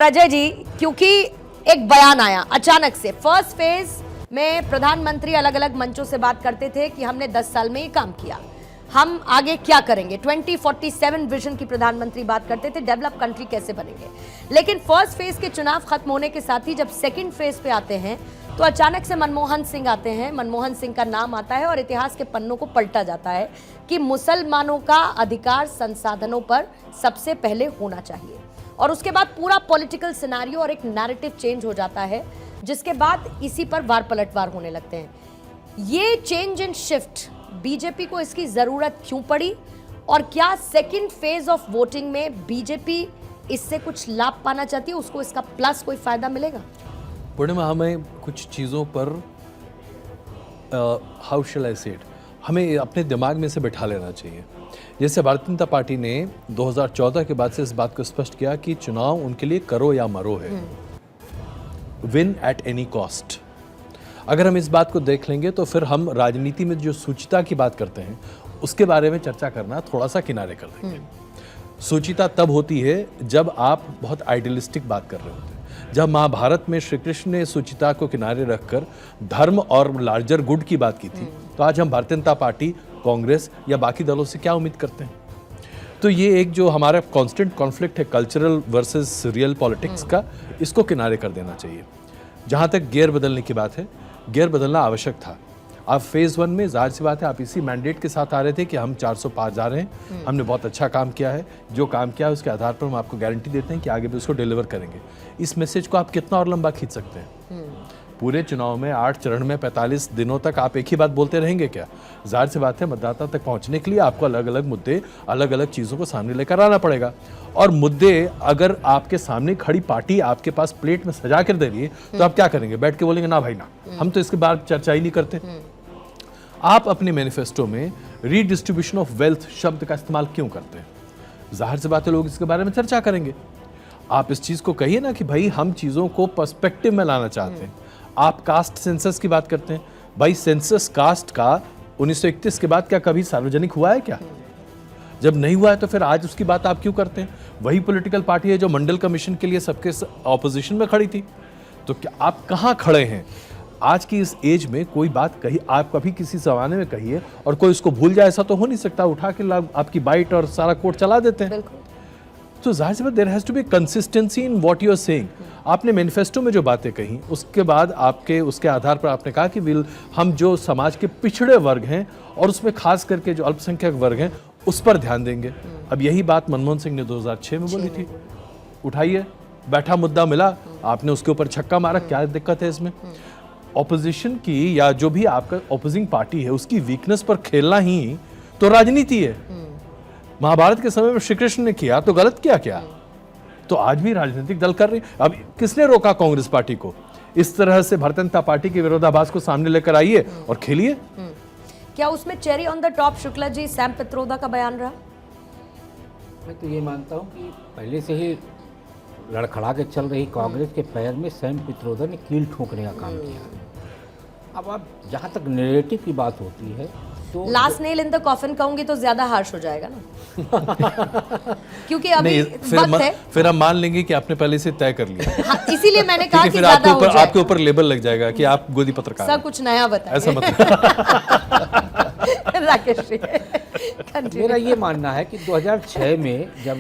अजय जी, क्योंकि एक बयान आया अचानक से, फर्स्ट फेज में प्रधानमंत्री अलग अलग मंचों से बात करते थे कि हमने 10 साल में ये काम किया, हम आगे क्या करेंगे। 2047 विजन की प्रधानमंत्री बात करते थे, डेवलप कंट्री कैसे बनेंगे। लेकिन फर्स्ट फेज के चुनाव खत्म होने के साथ ही जब सेकंड फेज पे आते हैं तो अचानक से मनमोहन सिंह आते हैं, मनमोहन सिंह का नाम आता है और इतिहास के पन्नों को पलटा जाता है कि मुसलमानों का अधिकार संसाधनों पर सबसे पहले होना चाहिए। और उसके बाद पूरा पॉलिटिकल सिनेरियो और एक नैरेटिव चेंज हो जाता है, जिसके बाद इसी पर वार पलटवार होने लगते हैं। ये चेंज एंड शिफ्ट बीजेपी को इसकी जरूरत क्यों पड़ी, और क्या सेकंड फेज ऑफ वोटिंग में बीजेपी इससे कुछ लाभ पाना चाहती है, उसको इसका प्लस कोई फायदा मिलेगा? पूर्णिमा, हमें कुछ चीज़ों पर हाउ शैल आई से इट, हमें अपने दिमाग में से बिठा लेना चाहिए। जैसे भारतीय जनता पार्टी ने 2014 के बाद से इस बात को स्पष्ट किया कि चुनाव उनके लिए करो या मरो है, विन एट एनी कॉस्ट। अगर हम इस बात को देख लेंगे तो फिर हम राजनीति में जो सूचिता की बात करते हैं उसके बारे में चर्चा करना थोड़ा सा किनारे कर देंगे। सूचिता तब होती है जब आप बहुत आइडियलिस्टिक बात कर रहे होते हैं। जब महाभारत में श्री कृष्ण ने सूचिता को किनारे रखकर धर्म और लार्जर गुड की बात की थी, तो आज हम भारतीय जनता पार्टी, कांग्रेस या बाकी दलों से क्या उम्मीद करते हैं? तो ये एक जो हमारा कांस्टेंट कॉन्फ्लिक्ट है कल्चरल वर्सेस रियल पॉलिटिक्स का, इसको किनारे कर देना चाहिए। जहाँ तक गियर बदलने की बात है, गियर बदलना आवश्यक था। आप फेज 1 में जाहिर सी बात है आप इसी मैंडेट के साथ आ रहे थे कि हम 400 पार जा रहे हैं, हमने बहुत अच्छा काम किया है, जो काम किया है उसके आधार पर हम आपको गारंटी देते हैं कि आगे भी उसको डिलीवर करेंगे। इस मैसेज को आप कितना और लंबा खींच सकते हैं? पूरे चुनाव में 8 चरण में 45 दिनों तक आप एक ही बात बोलते रहेंगे क्या? जाहिर सी बात है मतदाता तक पहुंचने के लिए आपको अलग अलग मुद्दे, अलग अलग चीज़ों को सामने लेकर आना पड़ेगा। और मुद्दे अगर आपके सामने खड़ी पार्टी आपके पास प्लेट में सजा कर दे रही है तो आप क्या करेंगे? बैठ के बोलेंगे ना भाई ना, हम तो इसके बाद चर्चा ही नहीं करते। आप अपने मैनिफेस्टो में रीडिस्ट्रीब्यूशन ऑफ वेल्थ शब्द का इस्तेमाल क्यों करते हैं? जाहिर सी बात है लोग इसके बारे में चर्चा करेंगे। आप इस चीज़ को कहिए ना कि भाई हम चीज़ों को पर्सपेक्टिव में लाना चाहते हैं। आप कास्ट सेंसस की बात करते हैं, भाई सेंसस कास्ट का 1931 के बाद क्या कभी सार्वजनिक हुआ है क्या? जब नहीं हुआ है तो फिर आज उसकी बात आप क्यों करते हैं? वही पॉलिटिकल पार्टी है जो मंडल कमीशन के लिए सबके ऑपोजिशन में खड़ी थी। तो क्या आप कहाँ खड़े हैं? आज की इस एज में कोई बात कही आप कभी किसी जमाने में कहिए और कोई उसको भूल जाए, ऐसा तो हो नहीं सकता। उठा के आपकी बाइट और सारा कोट चला देते हैं। तो जाहिर सी बात there has to be consistency in what you are saying. आपने मैनिफेस्टो में जो बातें कही उसके बाद आपके उसके आधार पर आपने कहा कि हम जो समाज के पिछड़े वर्ग हैं और उसमें खास करके जो अल्पसंख्यक वर्ग हैं उस पर ध्यान देंगे। अब यही बात मनमोहन सिंह ने 2006 में बोली थी। उठाइए, बैठा मुद्दा मिला, आपने उसके ऊपर छक्का मारा, क्या दिक्कत है इसमें? ऑपोजिशन की या जो भी आपका ऑपोजिंग पार्टी है उसकी वीकनेस पर खेलना ही तो राजनीति है। महाभारत के समय में श्री कृष्ण ने किया तो गलत किया क्या? तो आज भी राजनीतिक दल कर रहे हैं। अब किसने रोका कांग्रेस पार्टी को? इस तरह से भारतीय जनता पार्टी के विरोधाभास को सामने लेकर आइए और खेलिए। क्या उसमें cherry on the top Shukla ji Sam Pitroda का बयान रहा? मैं तो ये मानता हूँ कि पहले से ही लड़खड़ा के चल रही कांग्रेस के पैर में सैम पित्रोदा ने कील ठोकने का काम किया। अब आप जहाँ तक नैरेटिव की बात होती है तो last nail in the coffin कहूंगी तो ज्यादा हार्श हो जाएगा ना क्योंकि अभी वक्त है। फिर हम मान लेंगे कि आपने पहले से तय कर लिया। हाँ, इसीलिए मैंने कहा कि फिर ज्यादा हो जाएगा। आपके ऊपर लेबल लग जाएगा कि आप गोदी पत्रकार सब कुछ नया बताएं। ऐसा मत राकेश जी, मेरा ये मानना है कि 2006 में जब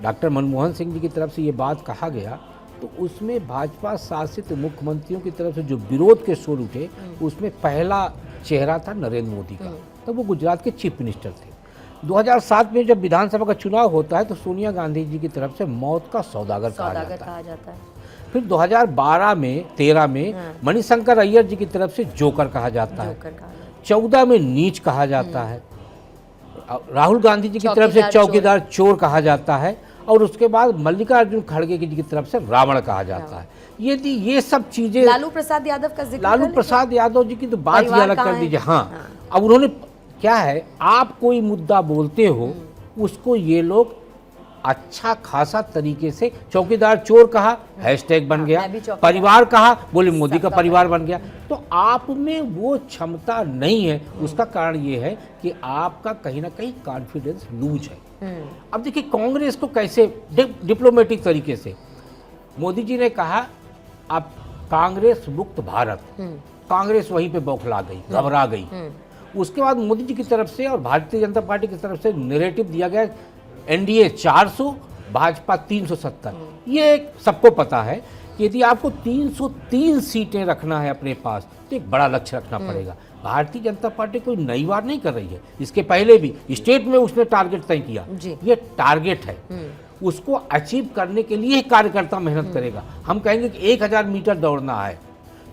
डॉक्टर मनमोहन सिंह जी की तरफ से ये बात कहा गया तो उसमें भाजपा शासित मुख्यमंत्रियों की तरफ से जो विरोध के शोर उठे उसमें पहला चेहरा था नरेंद्र मोदी का। तब वो गुजरात के चीफ मिनिस्टर थे। 2007 में जब विधानसभा का चुनाव होता है तो सोनिया गांधी जी की तरफ से मौत का सौदागर कहा जाता है। फिर 2012 में 13 में मणिशंकर अय्यर जी की तरफ से जोकर कहा जाता है। 14 में नीच कहा जाता है। राहुल गांधी जी की तरफ से चौकीदार चोर कहा जाता है। और उसके बाद मल्लिकार्जुन खड़गे जी की तरफ से रावण कहा जाता है। यदि ये सब चीजें, लालू प्रसाद यादव का जिक्र, लालू प्रसाद यादव जी की तो बात ही अलग कर दीजिए। हाँ, अब उन्होंने क्या है, आप कोई मुद्दा बोलते हो उसको ये लोग अच्छा खासा तरीके से, चौकीदार चोर कहा, हैशटैग बन गया, परिवार कहा, बोले मोदी का परिवार बन गया। तो आप में वो क्षमता नहीं है। उसका कारण ये है कि आपका कहीं ना कहीं कॉन्फिडेंस लूज है। अब देखिए कांग्रेस को कैसे डिप्लोमेटिक तरीके से मोदी जी ने कहा अब कांग्रेस मुक्त भारत, कांग्रेस वहीं पे बौखला गई, घबरा गई। उसके बाद मोदी जी की तरफ से और भारतीय जनता पार्टी की तरफ से नैरेटिव दिया गया एनडीए 400, भाजपा 370। ये सबको पता है कि यदि आपको 303 सीटें रखना है अपने पास तो एक बड़ा लक्ष्य रखना पड़ेगा। भारतीय जनता पार्टी कोई नई बात नहीं कर रही है, इसके पहले भी स्टेट में उसने टारगेट तय किया। ये टारगेट है, उसको अचीव करने के लिए कार्यकर्ता मेहनत करेगा। हम कहेंगे कि 1000 मीटर दौड़ना है,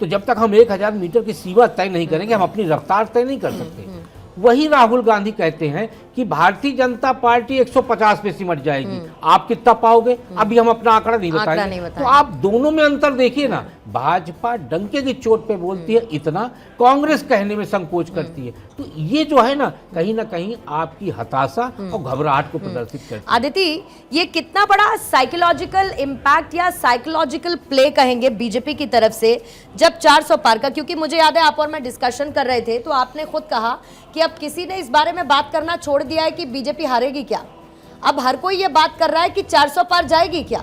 तो जब तक हम 1000 मीटर की सीमा तय नहीं करेंगे हम अपनी रफ्तार तय नहीं कर सकते। वही राहुल गांधी कहते हैं कि भारतीय जनता पार्टी 150 पे सिमट जाएगी, आप कितना पाओगे अभी हम अपना आंकड़ा नहीं बताएंगे। तो आप दोनों में अंतर देखिए ना, भाजपा डंके की चोट पे बोलती है इतना, कांग्रेस कहने में संकोच करती है। तो ये जो है ना कहीं आपकी हताशा और घबराहट को प्रदर्शित करती है। आदिति, ये कितना बड़ा साइकोलॉजिकल इम्पैक्ट या साइकोलॉजिकल प्ले कहेंगे बीजेपी की तरफ से जब 400 पार का, क्योंकि मुझे याद है आप और मैं डिस्कशन कर रहे थे तो आपने खुद कहा कि अब किसी ने इस बारे में बात करना छोड़ दिया है कि बीजेपी हारेगी क्या। अब हर कोई ये बात कर रहा है कि 400 पार जाएगी क्या,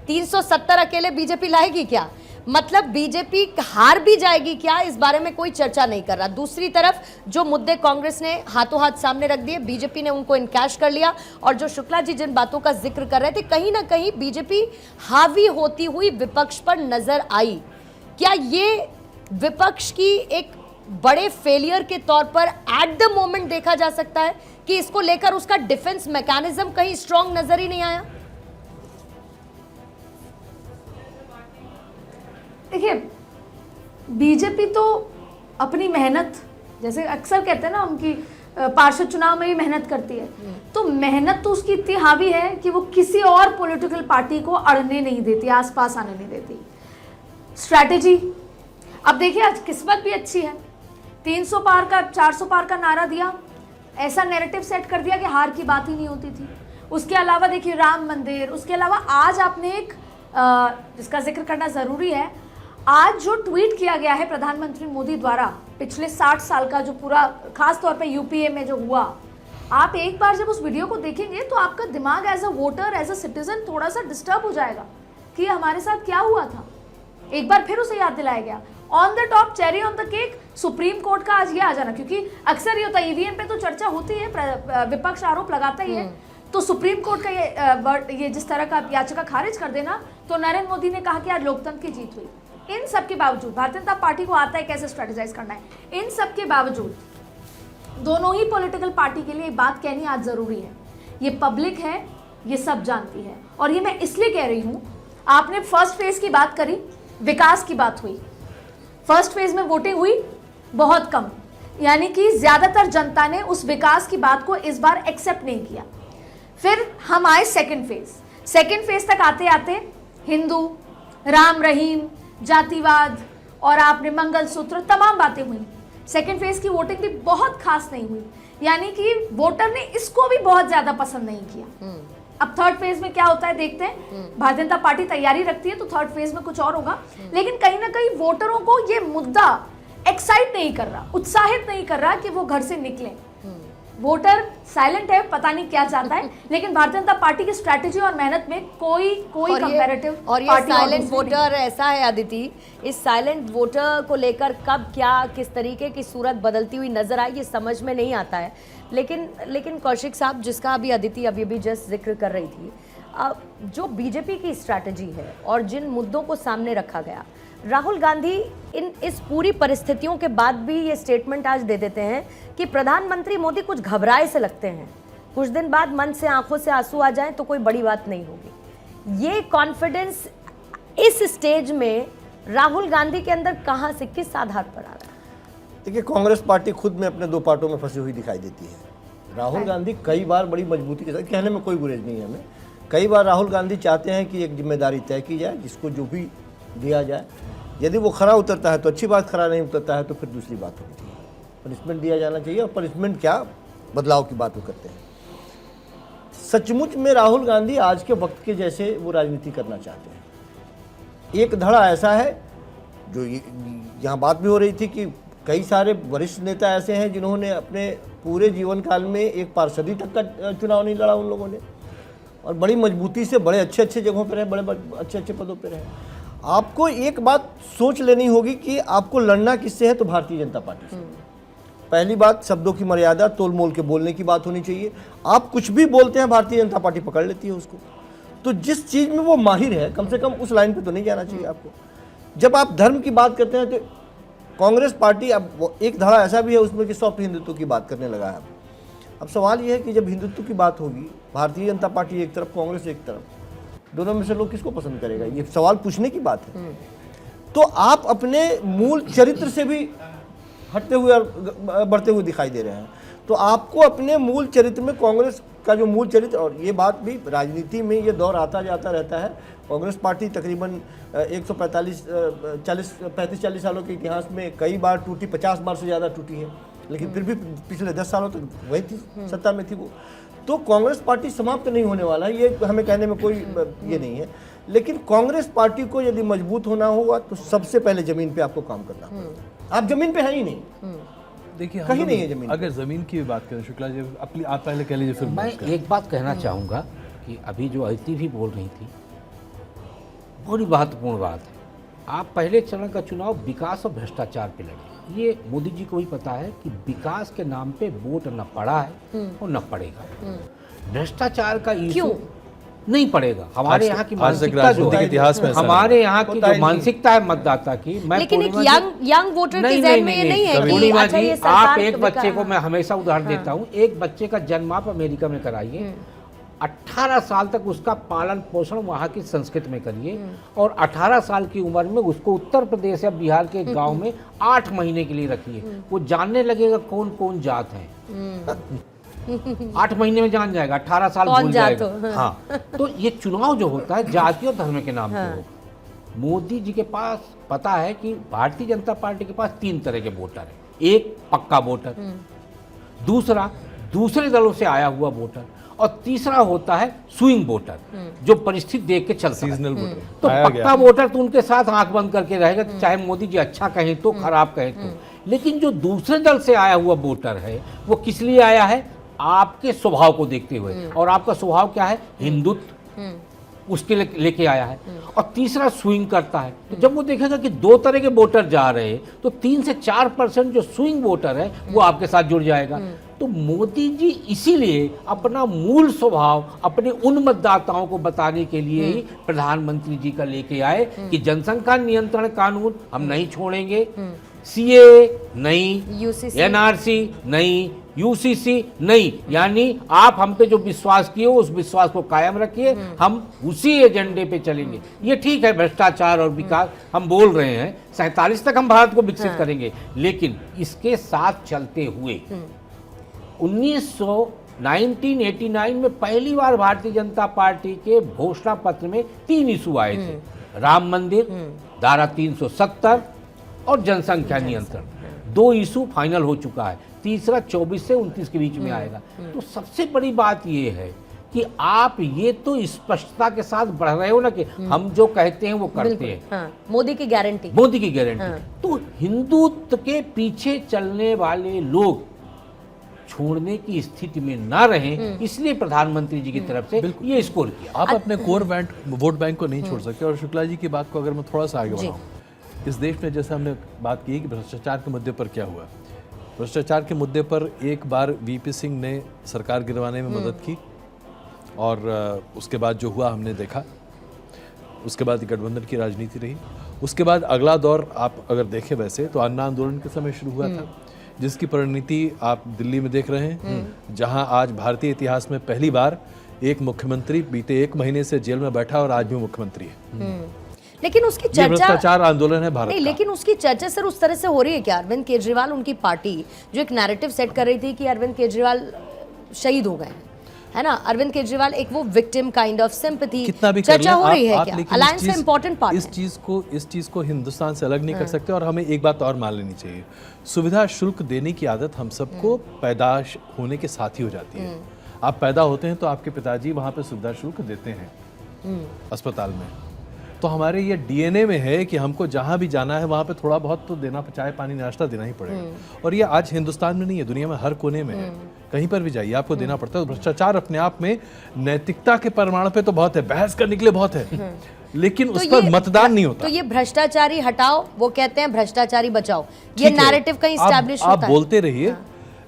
370 अकेले बीजेपी लाएगी क्या, मतलब बीजेपी हार भी जाएगी क्या, इस बारे में कोई चर्चा नहीं कर रहा। दूसरी तरफ जो मुद्दे कांग्रेस ने हाथों हाथ सामने रख दिए, बीजेपी ने उनको इनकैश कर लिया, और जो शुक्ला जी जिन बातों का जिक्र कर रहे थे, कहीं ना कहीं बीजेपी हावी होती हुई विपक्ष पर नजर आई। क्या ये विपक्ष की एक बड़े फेलियर के तौर पर एट द मोमेंट देखा जा सकता है कि इसको लेकर उसका डिफेंस मैकेनिज्म कहीं स्ट्रांग नजर ही नहीं आया? देखिए, बीजेपी तो अपनी मेहनत, जैसे अक्सर कहते हैं ना हम कि पार्षद चुनाव में भी मेहनत करती है, तो मेहनत तो उसकी इतनी हावी है कि वो किसी और पॉलिटिकल पार्टी को अड़ने नहीं देती, आसपास आने नहीं देती। स्ट्रैटेजी, अब देखिए आज किस्मत भी अच्छी है, 300 पार का 400 पार का नारा दिया, ऐसा नैरेटिव सेट कर दिया कि हार की बात ही नहीं होती थी। उसके अलावा देखिए राम मंदिर, उसके अलावा आज आपने एक जिसका जिक्र करना ज़रूरी है, आज जो ट्वीट किया गया है प्रधानमंत्री मोदी द्वारा पिछले 60 साल का जो पूरा खास तौर पे यूपीए में जो हुआ, आप एक बार जब उस वीडियो को देखेंगे तो आपका दिमाग as a voter, as a citizen थोड़ा सा डिस्टर्ब हो जाएगा कि हमारे साथ क्या हुआ था। एक बार फिर उसे याद दिलाया गया। On the top, cherry on the cake, supreme court का आज ये आ जाना, क्योंकि अक्सर ये होता है ईवीएम पे तो चर्चा होती है, विपक्ष आरोप लगाता ही है, तो सुप्रीम कोर्ट का ये जिस तरह का याचिका खारिज कर देना, तो नरेंद्र मोदी ने कहा कि आज लोकतंत्र की जीत हुई। इन सब के बावजूद भारतीय जनता पार्टी को आता है कैसे स्ट्रेटेजाइज करना है, इन सब के बावजूद दोनों ही पॉलिटिकल पार्टी के लिए बात कहनी आज जरूरी है। ये पब्लिक है, ये सब जानती है, और ये मैं इसलिए कह रही हूँ, आपने फर्स्ट फेज की बात करी, विकास की बात हुई, फर्स्ट फेज में वोटिंग हुई बहुत कम, यानी कि ज्यादातर जनता ने उस विकास की बात को इस बार एक्सेप्ट नहीं किया। फिर हम आए सेकंड फेज तक आते आते हिंदू, राम रहीम, जातिवाद और आपने मंगलसूत्र, तमाम बातें हुई। सेकंड फेज की वोटिंग भी बहुत खास नहीं हुई, यानी कि वोटर ने इसको भी बहुत ज्यादा पसंद नहीं किया। अब थर्ड फेज में क्या होता है देखते हैं। भारतीय जनता पार्टी तैयारी रखती है तो थर्ड फेज में कुछ और होगा, लेकिन कहीं ना कहीं वोटरों को ये मुद्दा एक्साइट नहीं कर रहा, उत्साहित नहीं कर रहा कि वो घर से निकले। वोटर साइलेंट है, पता नहीं क्या चाहता है, लेकिन भारतीय जनता पार्टी की स्ट्रैटेजी और मेहनत में कोई कंपैरेटिव और ये साइलेंट वोटर ऐसा है अदिति, इस साइलेंट वोटर को लेकर कब क्या किस तरीके की सूरत बदलती हुई नजर आए ये समझ में नहीं आता है। लेकिन कौशिक साहब, जिसका अभी अदिति अभी जस्ट जिक्र कर रही थी, जो बीजेपी की स्ट्रैटेजी है और जिन मुद्दों को सामने रखा गया, राहुल गांधी इस पूरी परिस्थितियों के बाद भी ये स्टेटमेंट आज दे देते हैं कि प्रधानमंत्री मोदी कुछ घबराए से लगते हैं, कुछ दिन बाद मन से आंखों से आंसू आ जाएं तो कोई बड़ी बात नहीं होगी। ये कॉन्फिडेंस इस स्टेज में राहुल गांधी के अंदर कहां से, किस आधार पर आ रहा है? देखिए, कांग्रेस पार्टी खुद में अपने दो पार्टों में फंसी हुई दिखाई देती है। राहुल गांधी कई बार बड़ी मजबूती के साथ, कहने में कोई गुरेज नहीं है हमें, कई बार राहुल गांधी चाहते हैं कि एक जिम्मेदारी तय की जाए, जिसको जो भी दिया जाए, यदि वो खरा उतरता है तो अच्छी बात, खरा नहीं उतरता है तो फिर दूसरी बात होनी चाहिए, पनिशमेंट दिया जाना चाहिए। और पनिशमेंट क्या, बदलाव की बात वो करते हैं। सचमुच में राहुल गांधी आज के वक्त के जैसे वो राजनीति करना चाहते हैं। एक धड़ा ऐसा है जो यहाँ बात भी हो रही थी कि कई सारे वरिष्ठ नेता ऐसे हैं जिन्होंने अपने पूरे जीवन काल में एक पार्षदी तक का चुनाव नहीं लड़ा उन लोगों ने, और बड़ी मजबूती से बड़े अच्छे अच्छे जगहों पर रहे, बड़े अच्छे अच्छे पदों पर रहे। आपको एक बात सोच लेनी होगी कि आपको लड़ना किससे है, तो भारतीय जनता पार्टी से। पहली बात, शब्दों की मर्यादा, तोल मोल के बोलने की बात होनी चाहिए। आप कुछ भी बोलते हैं, भारतीय जनता पार्टी पकड़ लेती है उसको। तो जिस चीज़ में वो माहिर है, कम से कम उस लाइन पे तो नहीं जाना चाहिए आपको। जब आप धर्म की बात करते हैं तो कांग्रेस पार्टी अब एक धड़ा ऐसा भी है उसमें कि सॉफ्ट हिंदुत्व की बात करने लगा है। अब सवाल ये है कि जब हिंदुत्व की बात होगी, भारतीय जनता पार्टी एक तरफ, कांग्रेस एक तरफ, दोनों में से लोग किसको पसंद करेगा, ये सवाल पूछने की बात है। तो आप अपने मूल चरित्र से भी हटते हुए और बढ़ते हुए दिखाई दे रहे हैं। तो आपको अपने मूल चरित्र में, कांग्रेस का जो मूल चरित्र, और ये बात भी राजनीति में ये दौर आता जाता रहता है। कांग्रेस पार्टी तकरीबन 135-40 सालों के इतिहास में कई बार टूटी, 50 बार से ज़्यादा टूटी है, लेकिन फिर भी पिछले 10 सालों तक वही थी, सत्ता में थी वो। तो कांग्रेस पार्टी समाप्त नहीं होने वाला है, ये हमें कहने में कोई ये नहीं है। लेकिन कांग्रेस पार्टी को यदि मजबूत होना होगा तो सबसे पहले जमीन पे आपको काम करना होगा। आप जमीन पे हैं ही नहीं, देखिए कहीं नहीं है जमीन। अगर जमीन की बात करें शुक्ला जी, आप पहले कह लीजिए फिर मैं एक बात कहना चाहूँगा कि अभी जो अदिति भी बोल रही थी, बड़ी महत्वपूर्ण बात है। आप पहले चरण का चुनाव विकास और भ्रष्टाचार पे लड़े। ये मोदी जी को भी पता है कि विकास के नाम पे वोट न पड़ा है और न पड़ेगा। भ्रष्टाचार का इशू नहीं पड़ेगा। हमारे यहाँ की मानसिकता जो है, इतिहास में हमारे यहाँ की जो मानसिकता है मतदाता की, मैं लेकिन एक पूर्णिमा यंग वोटर के जहन में ये नहीं है कि पूर्णिमा अच्छा जी, ये आप सरकार एक तो बच्चे को, विकास- मैं हमेशा उदाहरण देता हूँ, एक बच्चे का जन्म आप अमेरिका में कराइए, 18 साल तक उसका पालन पोषण वहाँ की संस्कृति में करिए, और 18 साल की उम्र में उसको उत्तर प्रदेश या बिहार के गांव में 8 महीने के लिए रखिए। वो जानने लगेगा कौन कौन जात है। 8 महीने में जान जाएगा, 18 साल कौन भूल जात जाएगा। हो। हाँ, तो ये चुनाव जो होता है जाति और धर्म के नाम पे हो। मोदी जी के पास पता है कि भारतीय जनता पार्टी के पास 3 तरह के वोटर हैं। एक पक्का वोटर, दूसरा दूसरे दलों से आया हुआ वोटर, और तीसरा होता है स्विंग वोटर, जो परिस्थिति देख के चलता है। Seasonal voter. तो आया पक्का गया। वोटर तो उनके साथ आंख बंद करके रहेगा, चाहे मोदी जी अच्छा कहें तो, खराब कहें तो। लेकिन जो दूसरे दल से आया हुआ वोटर है, वो किस लिए आया है? आपके स्वभाव को देखते हुए। और आपका स्वभाव क्या है? हिंदुत्व, उसके लेके आया है। और तीसरा स्विंग करता है। तो जब वो देखेगा कि 2 तरह के वोटर जा रहे हैं, तो 3 से 4% जो स्विंग वोटर है वो आपके साथ जुड़ जाएगा। तो मोदी जी इसीलिए अपना मूल स्वभाव अपने उन मतदाताओं को बताने के लिए ही प्रधानमंत्री जी का लेके आए कि जनसंख्या नियंत्रण कानून हम नहीं छोड़ेंगे, सीए नहीं, यूसीसी एनआरसी नहीं, यूसीसी नहीं, यानी आप हम पे जो विश्वास किए उस विश्वास को कायम रखिए, हम उसी एजेंडे पे चलेंगे। ये ठीक है, भ्रष्टाचार और विकास हम बोल रहे हैं, 47 तक हम भारत को विकसित करेंगे, लेकिन इसके साथ चलते हुए 1989 में पहली बार भारतीय जनता पार्टी के घोषणा पत्र में 3 इशू आए थे, राम मंदिर, धारा 370 और जनसंख्या नियंत्रण। 2 इशू फाइनल हो चुका है, तीसरा 24 से 29 के बीच में आएगा। तो सबसे बड़ी बात ये है कि आप ये तो स्पष्टता के साथ बढ़ रहे हो ना कि हम जो कहते हैं वो करते हैं। हाँ, मोदी की गारंटी। मोदी की गारंटी। तो हिंदुत्व के पीछे चलने वाले लोग छोड़ने की स्थिति में ना रहें, इसलिए प्रधानमंत्री जी की तरफ से ये स्कोर किया। आप अपने कोर वोट बैंक को नहीं छोड़ सकते। और शुक्ला जी की बात को अगर मैं थोड़ा सा आगे बढ़ाऊं, इस देश में जैसे हमने बात की कि भ्रष्टाचार के मुद्दे पर क्या हुआ, भ्रष्टाचार के मुद्दे पर एक बार वीपी सिंह ने सरकार गिरवाने में मदद की, और उसके बाद जो हुआ हमने देखा। उसके बाद गठबंधन की राजनीति रही। उसके बाद अगला दौर आप अगर देखें वैसे तो अन्ना आंदोलन के समय शुरू हुआ था, जिसकी परिणति आप दिल्ली में देख रहे हैं, जहां आज भारतीय इतिहास में पहली बार एक मुख्यमंत्री बीते 1 महीने से जेल में बैठा और आज भी मुख्यमंत्री है। लेकिन उसकी ये चर्चा भ्रष्टाचार आंदोलन है भारत नहीं, का। लेकिन उसकी चर्चा सर उस तरह से हो रही है क्या? अरविंद केजरीवाल, उनकी पार्टी जो एक नैरेटिव सेट कर रही थी कि अरविंद केजरीवाल शहीद हो गए हैं, है ना? अरविंद केजरीवाल एक वो विक्टिम काइंड ऑफ सिंपैथी कितना भी कर चर्चा लें, हो रही है आप क्या? लेकिन अलायंस का इंपॉर्टेंट पार्ट इस चीज को हिंदुस्तान से अलग नहीं कर सकते। और हमें एक बात और मान लेनी चाहिए, सुविधा शुल्क देने की आदत हम सबको पैदाश होने के साथ ही हो जाती है। आप पैदा होते हैं तो आपके पिताजी वहां पे सुविधा शुल्क देते हैं अस्पताल में। तो हमारे ये डीएनए में है कि हमको जहाँ भी जाना है वहाँ पे थोड़ा बहुत तो देना, चाय पानी नाश्ता देना ही पड़ेगा। और ये आज हिंदुस्तान में नहीं है, दुनिया में हर कोने में है। कहीं पर भी जाइए आपको देना पड़ता है। तो भ्रष्टाचार अपने आप में नैतिकता के प्रमाण पे तो बहुत है, बहस करने के लिए बहुत है, लेकिन उस पर मतदान नहीं होता। तो ये भ्रष्टाचारी हटाओ, वो कहते हैं भ्रष्टाचारी बचाओ, ये नैरेटिव कहीं स्टैब्लिश होता है। आप बोलते रहिए,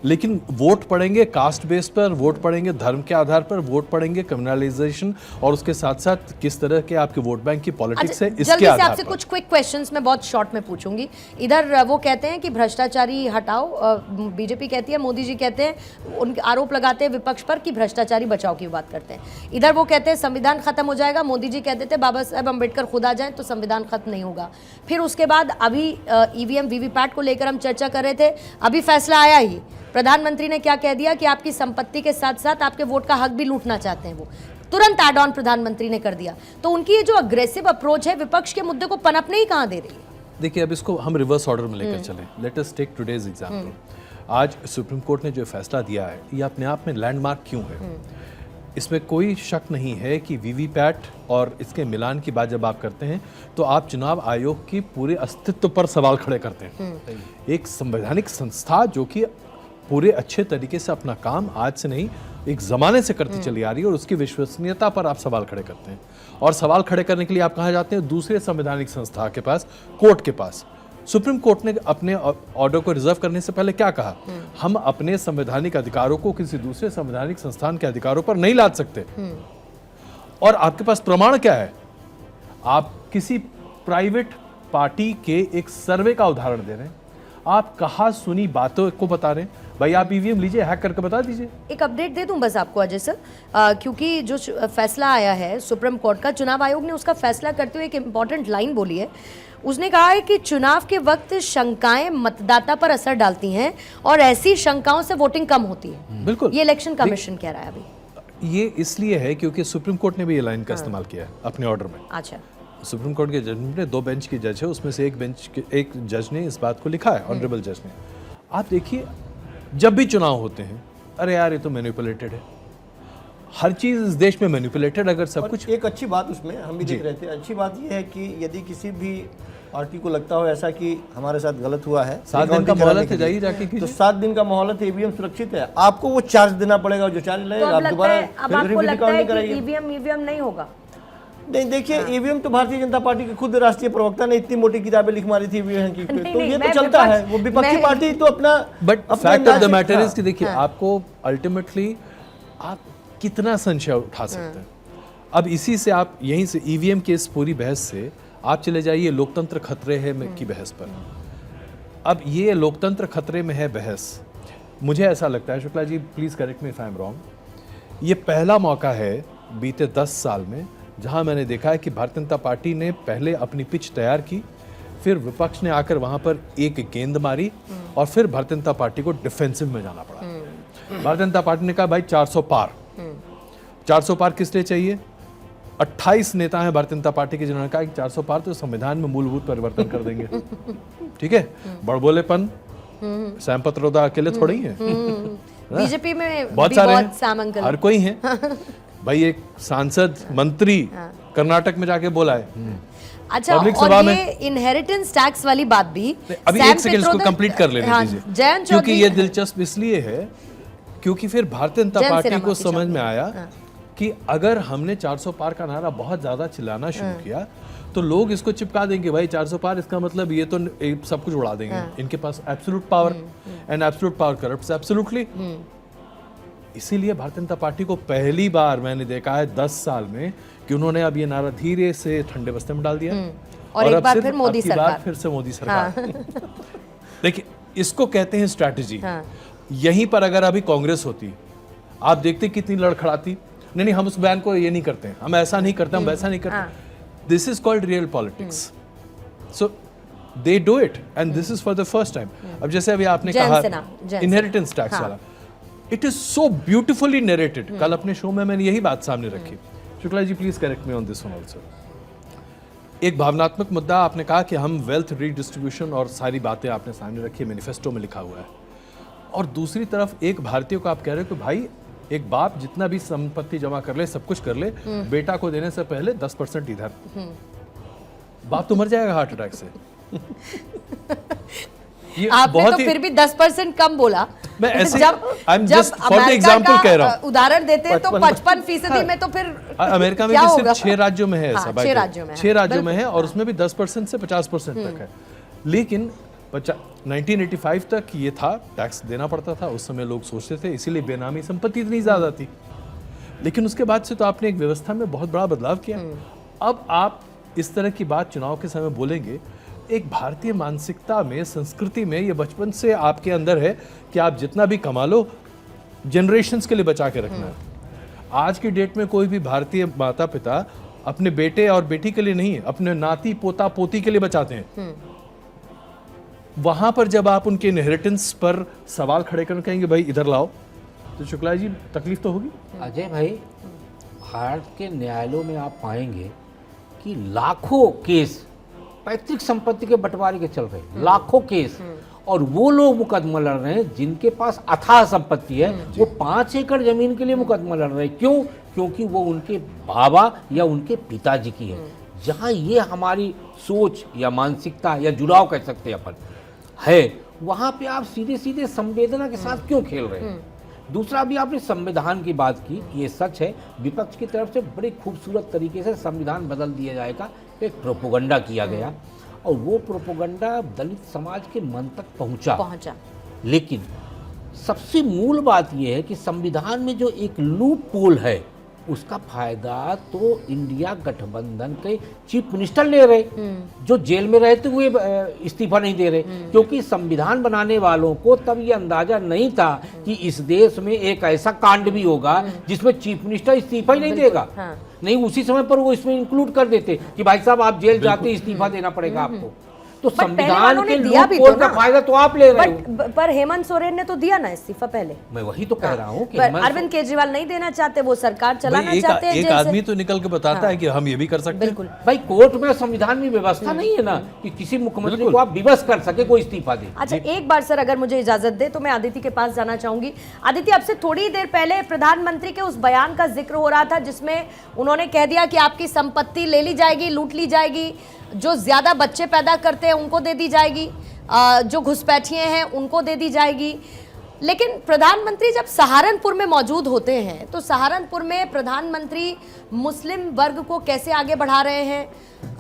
लेकिन वोट पड़ेंगे कास्ट बेस पर, वोट पड़ेंगे धर्म के आधार पर, वोट पड़ेंगे क्रिमिनलाइजेशन और उसके साथ साथ किस तरह के आपके वोट बैंक की पॉलिटिक्स है, इसके जल्दी से आधार आपसे पर। कुछ क्विक क्वेश्चंस मैं बहुत शॉर्ट में पूछूंगी। इधर वो कहते हैं कि भ्रष्टाचारी हटाओ, बीजेपी कहती है, मोदी जी कहते हैं, उनके आरोप लगाते हैं विपक्ष पर कि भ्रष्टाचारी बचाओ की बात करते हैं। इधर वो कहते हैं संविधान खत्म हो जाएगा, मोदी जी कहते थे बाबा साहेब अम्बेडकर खुद आ जाए तो संविधान खत्म नहीं होगा। फिर उसके बाद अभी ईवीएम वीवीपैट को लेकर हम चर्चा कर रहे थे, अभी फैसला आया ही, प्रधानमंत्री ने क्या कह दिया कि आपकी संपत्ति के साथ साथ आपके वोट का हक भी लूटना चाहते हैं। वो तुरंत एड ऑन प्रधानमंत्री ने कर दिया। तो उनकी ये जो अग्रेसिव अप्रोच है विपक्ष के मुद्दे को पनपने ही कहां दे रही है? देखिए, अब इसको हम रिवर्स ऑर्डर में लेकर चलें। Let us take today's example. आज सुप्रीम कोर्ट ने जो फैसला दिया है, ये अपने आप में लैंडमार्क क्यों है? इसमें कोई शक नहीं है कि वीवीपैट और इसके मिलान की बात जब आप करते हैं तो आप चुनाव आयोग की पूरे अस्तित्व पर सवाल खड़े करते हैं। एक संवैधानिक संस्था जो कि पूरे अच्छे तरीके से अपना काम आज से नहीं एक ज़माने से करती चली आ रही है, और उसकी विश्वसनीयता पर आप सवाल खड़े करते हैं। और सवाल खड़े करने के लिए आप कहाँ जाते हैं? दूसरे संवैधानिक संस्था के पास, कोर्ट के पास। सुप्रीम कोर्ट ने अपने ऑर्डर को रिजर्व करने से पहले क्या कहा? हम अपने संवैधानिक अधिकारों को किसी दूसरे संवैधानिक संस्थान के अधिकारों पर नहीं लाद सकते। और आपके पास प्रमाण क्या है? आप किसी प्राइवेट पार्टी के एक सर्वे का उदाहरण दे रहे हैं, आप कहाँ सुनी बातों को बता रहे हैं। भाई आप ईवीएम लीजिए, हैक करके बता दीजिए। एक अपडेट दे दूं बस आपको अजय सर, क्योंकि जो फैसला आया है सुप्रीम कोर्ट का, चुनाव आयोग ने उसका फैसला करते हुए एक इंपॉर्टेंट लाइन बोली है। उसने कहा है कि चुनाव के वक्त शंकाएं मतदाता पर असर डालती हैं और ऐसी शंकाओं से वोटिंग कम होती है। बिल्कुल, ये इलेक्शन कमीशन कह रहा है अभी। ये इसलिए है क्योंकि सुप्रीम कोर्ट ने भी ये लाइन का इस्तेमाल किया है अपने ऑर्डर में। अच्छा, सुप्रीम कोर्ट के जजमेंट में 2 बेंच के जज है, उसमें से एक जज ने इस बात को लिखा है, ऑनरेबल जज ने। आप देखिए, जब भी चुनाव होते हैं, अरे यार ये तो मैनिपुलेटेड है, हर चीज इस देश में मैनिपुलेटेड। अगर सब कुछ, एक अच्छी बात उसमें हम भी देख रहे थे, अच्छी बात यह है कि यदि किसी भी पार्टी को लगता हो ऐसा कि हमारे साथ गलत हुआ है, 7 दिन का मोहलत है, जाइए जाके तो 7 दिन का मोहलत है, ईवीएम सुरक्षित है। आपको वो चार्ज देना पड़ेगा, जो चार्ज तो लगेगा अब आप लगता दोबारा है, अब आपको लगता है कि कराइए। ईवीएम नहीं होगा? नहीं, देखिए, ईवीएम तो भारतीय जनता पार्टी के खुद राष्ट्रीय प्रवक्ता ने इतनी मोटी किताबें लिख मारी थी ईवीएम की, तो ये तो चलता है। वो विपक्षी पार्टी तो अपना, but fact of the matter is कि देखिए, आपको अल्टीमेटली आप कितना संशय उठा सकते हैं। अब इसी से आप यहीं से ईवीएम के इस पूरी बहस से आप चले जाइए लोकतंत्र खतरे है की बहस पर। अब ये लोकतंत्र खतरे में है बहस, मुझे ऐसा लगता है, Shukla ji please correct me if I am wrong, ये पहला मौका है बीते 10 साल में जहां मैंने देखा है कि भारतीय जनता पार्टी ने पहले अपनी पिच तैयार की, फिर विपक्ष ने आकर वहां पर एक गेंद मारी और फिर भारतीय जनता पार्टी को डिफेंसिव में जाना पड़ा। भारतीय जनता पार्टी ने कहा भाई 400 पार। 400 पार किस लिए चाहिए? 28 नेता हैं भारतीय जनता पार्टी के जिन्होंने कहा कि 400 पार तो संविधान में मूलभूत परिवर्तन कर देंगे। ठीक है, बड़बोलेपन सैम पत्रोदा अकेले थोड़े ही हैं, बीजेपी में बहुत भी सारे बहुत हैं, सैम अंकल, हर कोई है भाई। एक सांसद मंत्री कर्नाटक में जाके बोला है। अच्छा, पब्लिक और सभा ये में इनहेरिटेंस टैक्स वाली बात भी, अभी सैम एक सेकंड इसको पित्रोदा- कंप्लीट कर लेने हाँ, दीजिए, जयंत क्योंकि चौधरी- ये दिलचस्प इसलिए है क्योंकि फिर भारतीय जनता जयंत पार्टी सिन्हा को माफी समझ चाहूंगी। में आया कि अगर हमने 400 पार का नारा बहुत ज्यादा चिल्लाना शुरू किया तो लोग इसको चिपका देंगे, भाई 400 पार इसका मतलब ये तो सब कुछ उड़ा देंगे। इनके पास absolute power, and absolute power corrupts absolutely. इसीलिए भारतीय जनता पार्टी को पहली बार मैंने देखा है 10 साल में कि उन्होंने अब ये नारा धीरे से ठंडे बस्ते में डाल दिया। और एक अब बार सिर्फ फिर मोदी अब की बार सरकार। फिर से मोदी सरकार। देखिए, इसको कहते हैं स्ट्रैटेजी। हाँ। यहीं पर अगर अभी कांग्रेस होती, आप देखते कितनी लड़खड़ाती। नहीं, हम उस बयान को ये नहीं करते हैं, हम ऐसा नहीं करते, हम वैसा नहीं करते। This is called real politics. So they do it and this is for the first time. अब जैसे अभी आपने जयंत कहा सिन्हा। इनहेरिटेंस टैक्स वाला, it is so beautifully narrated. कल अपने शो में मैंने यही बात सामने रखी। Shukla ji please correct me on this one also. एक भावनात्मक मुद्दा आपने कहा कि हम वेल्थ रीडिस्ट्रीब्यूशन और सारी बातें आपने सामने रखी, मैनिफेस्टो में लिखा हुआ है, और दूसरी तरफ एक भारतीय को आप कह रहे हो कि भाई एक बाप जितना भी संपत्ति जमा कर ले, सब कुछ कर ले, बेटा को देने से पहले 10% इधर। बाप तो मर जाएगा हार्ट अटैक से। ये आपने बहुत तो ही फिर भी 10% कम बोला। मैं ऐसे जब I'm जब just for the America example का कह रहा हूं। उदाहरण देते हैं तो 55% में तो फिर अमेरिका में क्या भी होगा? सिर्फ 6 राज्यों में है हाँ, ऐसा। 6 राज्यों में है। 6 राज्यों में है बिल्कुल, और उसमें भी 10% से 50% तक है। लेकिन 1985 तक ये था, टैक्स देना पड़ता था। उस समय लोग सोचते थे, इसीलिए बेनामी संपत्ति इतनी ज्यादा थी। लेकिन उसके बाद से तो आपने एक व्यवस्था में बहुत बड़ा बदलाव किया। अब आप इस तरह की बात चुनाव के समय बोलेंगे, एक भारतीय मानसिकता में, संस्कृति में ये बचपन से आपके अंदर है कि आप जितना भी कमा लो जनरेशंस के लिए बचा के रखना है। आज की डेट में कोई भी भारतीय माता पिता अपने बेटे और बेटी के लिए नहीं, अपने नाती पोता पोती के लिए बचाते हैं। वहां पर जब आप उनके इनहेरिटेंस पर सवाल खड़े कर कहेंगे भाई इधर लाओ, तो शुक्ला जी तकलीफ तो होगी। अजय भाई, भारत के न्यायालयों में आप पाएंगे कि लाखों केस पैतृक संपत्ति के बंटवारे के चल रहे हैं, लाखों केस। और वो लोग मुकदमा लड़ रहे हैं जिनके पास अथाह संपत्ति है, वो 5 एकड़ जमीन के लिए मुकदमा लड़ रहे हैं। क्यों? क्योंकि वो उनके बाबा या उनके पिताजी की है। जहाँ ये हमारी सोच या मानसिकता या जुड़ाव कह सकते हैं अपन है, वहाँ पे आप सीधे सीधे संवेदना के साथ क्यों खेल रहे हैं? दूसरा भी आपने संविधान की बात की, ये सच है, विपक्ष की तरफ से बड़ी खूबसूरत तरीके से संविधान बदल दिया जाएगा, एक प्रोपोगंडा किया गया और वो प्रोपोगंडा दलित समाज के मन तक पहुंचा। लेकिन सबसे मूल बात यह है कि संविधान में जो एक लूप पोल है, उसका फायदा तो इंडिया गठबंधन के चीफ मिनिस्टर ले रहे, जो जेल में रहते हुए इस्तीफा नहीं दे रहे। क्योंकि संविधान बनाने वालों को तब ये अंदाजा नहीं था कि इस देश में एक ऐसा कांड भी होगा जिसमें चीफ मिनिस्टर इस्तीफा ही नहीं देगा। नहीं, उसी समय पर वो इसमें इंक्लूड कर देते कि भाई साहब आप जेल जाते इस्तीफा देना पड़ेगा आपको। तो संविधान के लूप होल का फायदा तो आप ले रहे हो। पर हेमंत सोरेन ने तो दिया ना इस्तीफा पहले। मैं वही तो कह रहा हूँ कि अरविंद केजरीवाल नहीं देना चाहते, वो सरकार चलाना चाहते हैं। एक आदमी तो निकल के बताता है कि हम ये भी कर सकते हैं। बिल्कुल भाई, कोर्ट में संविधान में व्यवस्था नहीं है ना कि किसी मुख्यमंत्री को आप विवश कर सके, कोई इस्तीफा दे। अच्छा, एक बार सर अगर मुझे इजाजत दे तो मैं आदित्य के पास जाना चाहूंगी। आदित्य, आपसे थोड़ी देर पहले प्रधानमंत्री के उस बयान का जिक्र हो रहा था जिसमें उन्होंने कह दिया कि आपकी संपत्ति ले ली जाएगी, लूट ली जाएगी, जो ज्यादा बच्चे पैदा करते हैं उनको दे दी जाएगी, जो घुसपैठिए हैं उनको दे दी जाएगी। लेकिन प्रधानमंत्री जब सहारनपुर में मौजूद होते हैं तो सहारनपुर में प्रधानमंत्री मुस्लिम वर्ग को कैसे आगे बढ़ा रहे हैं?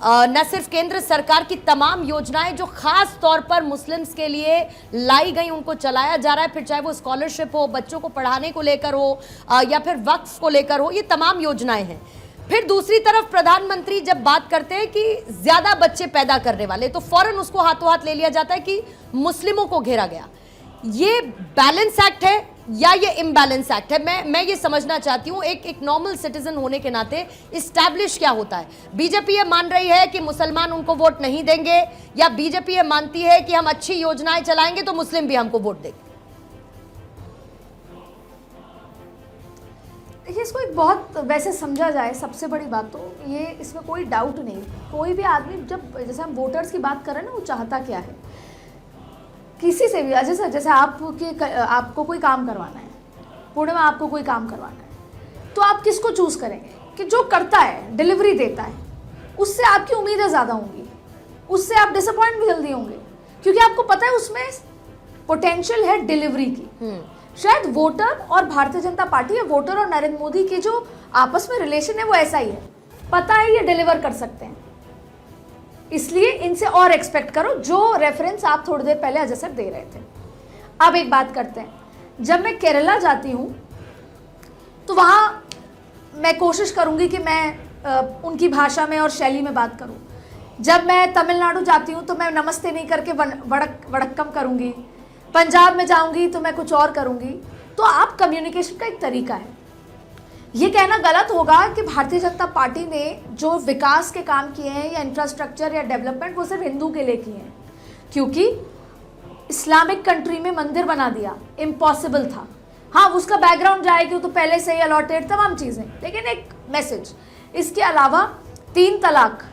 न सिर्फ केंद्र सरकार की तमाम योजनाएं जो खास तौर पर मुस्लिम्स के लिए लाई गई उनको चलाया जा रहा है, फिर चाहे वो स्कॉलरशिप हो, बच्चों को पढ़ाने को लेकर हो या फिर वक्फ को लेकर हो, ये तमाम योजनाएं हैं। फिर दूसरी तरफ प्रधानमंत्री जब बात करते हैं कि ज्यादा बच्चे पैदा करने वाले, तो फौरन उसको हाथों हाथ ले लिया जाता है कि मुस्लिमों को घेरा गया। ये बैलेंस एक्ट है या ये इम्बैलेंस एक्ट है? मैं ये समझना चाहती हूँ, एक नॉर्मल सिटीजन होने के नाते इस्टेब्लिश क्या होता है? बीजेपी ये मान रही है कि मुसलमान उनको वोट नहीं देंगे, या बीजेपी ये मानती है कि हम अच्छी योजनाएं चलाएंगे तो मुस्लिम भी हमको वोट देंगे? देखिए, इसको एक बहुत वैसे समझा जाए, सबसे बड़ी बात तो ये, इसमें कोई डाउट नहीं, कोई भी आदमी जब, जैसे हम वोटर्स की बात करें ना, वो चाहता क्या है, किसी से भी, जैसे आपको कोई काम करवाना है, पुणे में आपको कोई काम करवाना है, तो आप किसको चूज करेंगे? कि जो करता है, डिलीवरी देता है, उससे आपकी उम्मीदें ज़्यादा होंगी, उससे आप डिसअपॉइंट भी जल्दी होंगे, क्योंकि आपको पता है उसमें पोटेंशियल है डिलीवरी की। शायद वोटर और भारतीय जनता पार्टी या वोटर और नरेंद्र मोदी के जो आपस में रिलेशन है वो ऐसा ही है, पता है ये डिलीवर कर सकते हैं, इसलिए इनसे और एक्सपेक्ट करो, जो रेफरेंस आप थोड़ी देर पहले अजय सर दे रहे थे। अब एक बात करते हैं, जब मैं केरला जाती हूँ तो वहाँ मैं कोशिश करूँगी कि मैं उनकी भाषा में और शैली में बात करूँ। जब मैं तमिलनाडु जाती हूँ तो मैं नमस्ते नहीं करके वड़क्कम करूँगी, पंजाब में जाऊंगी तो मैं कुछ और करूंगी। तो आप कम्युनिकेशन का एक तरीका है। ये कहना गलत होगा कि भारतीय जनता पार्टी ने जो विकास के काम किए हैं या इंफ्रास्ट्रक्चर या डेवलपमेंट वो सिर्फ हिंदू के लिए किए हैं, क्योंकि इस्लामिक कंट्री में मंदिर बना दिया इम्पॉसिबल था। हाँ, उसका बैकग्राउंड जाएगी तो पहले से ही अलॉटेड तमाम चीज़ें, लेकिन एक मैसेज। इसके अलावा 3 तलाक,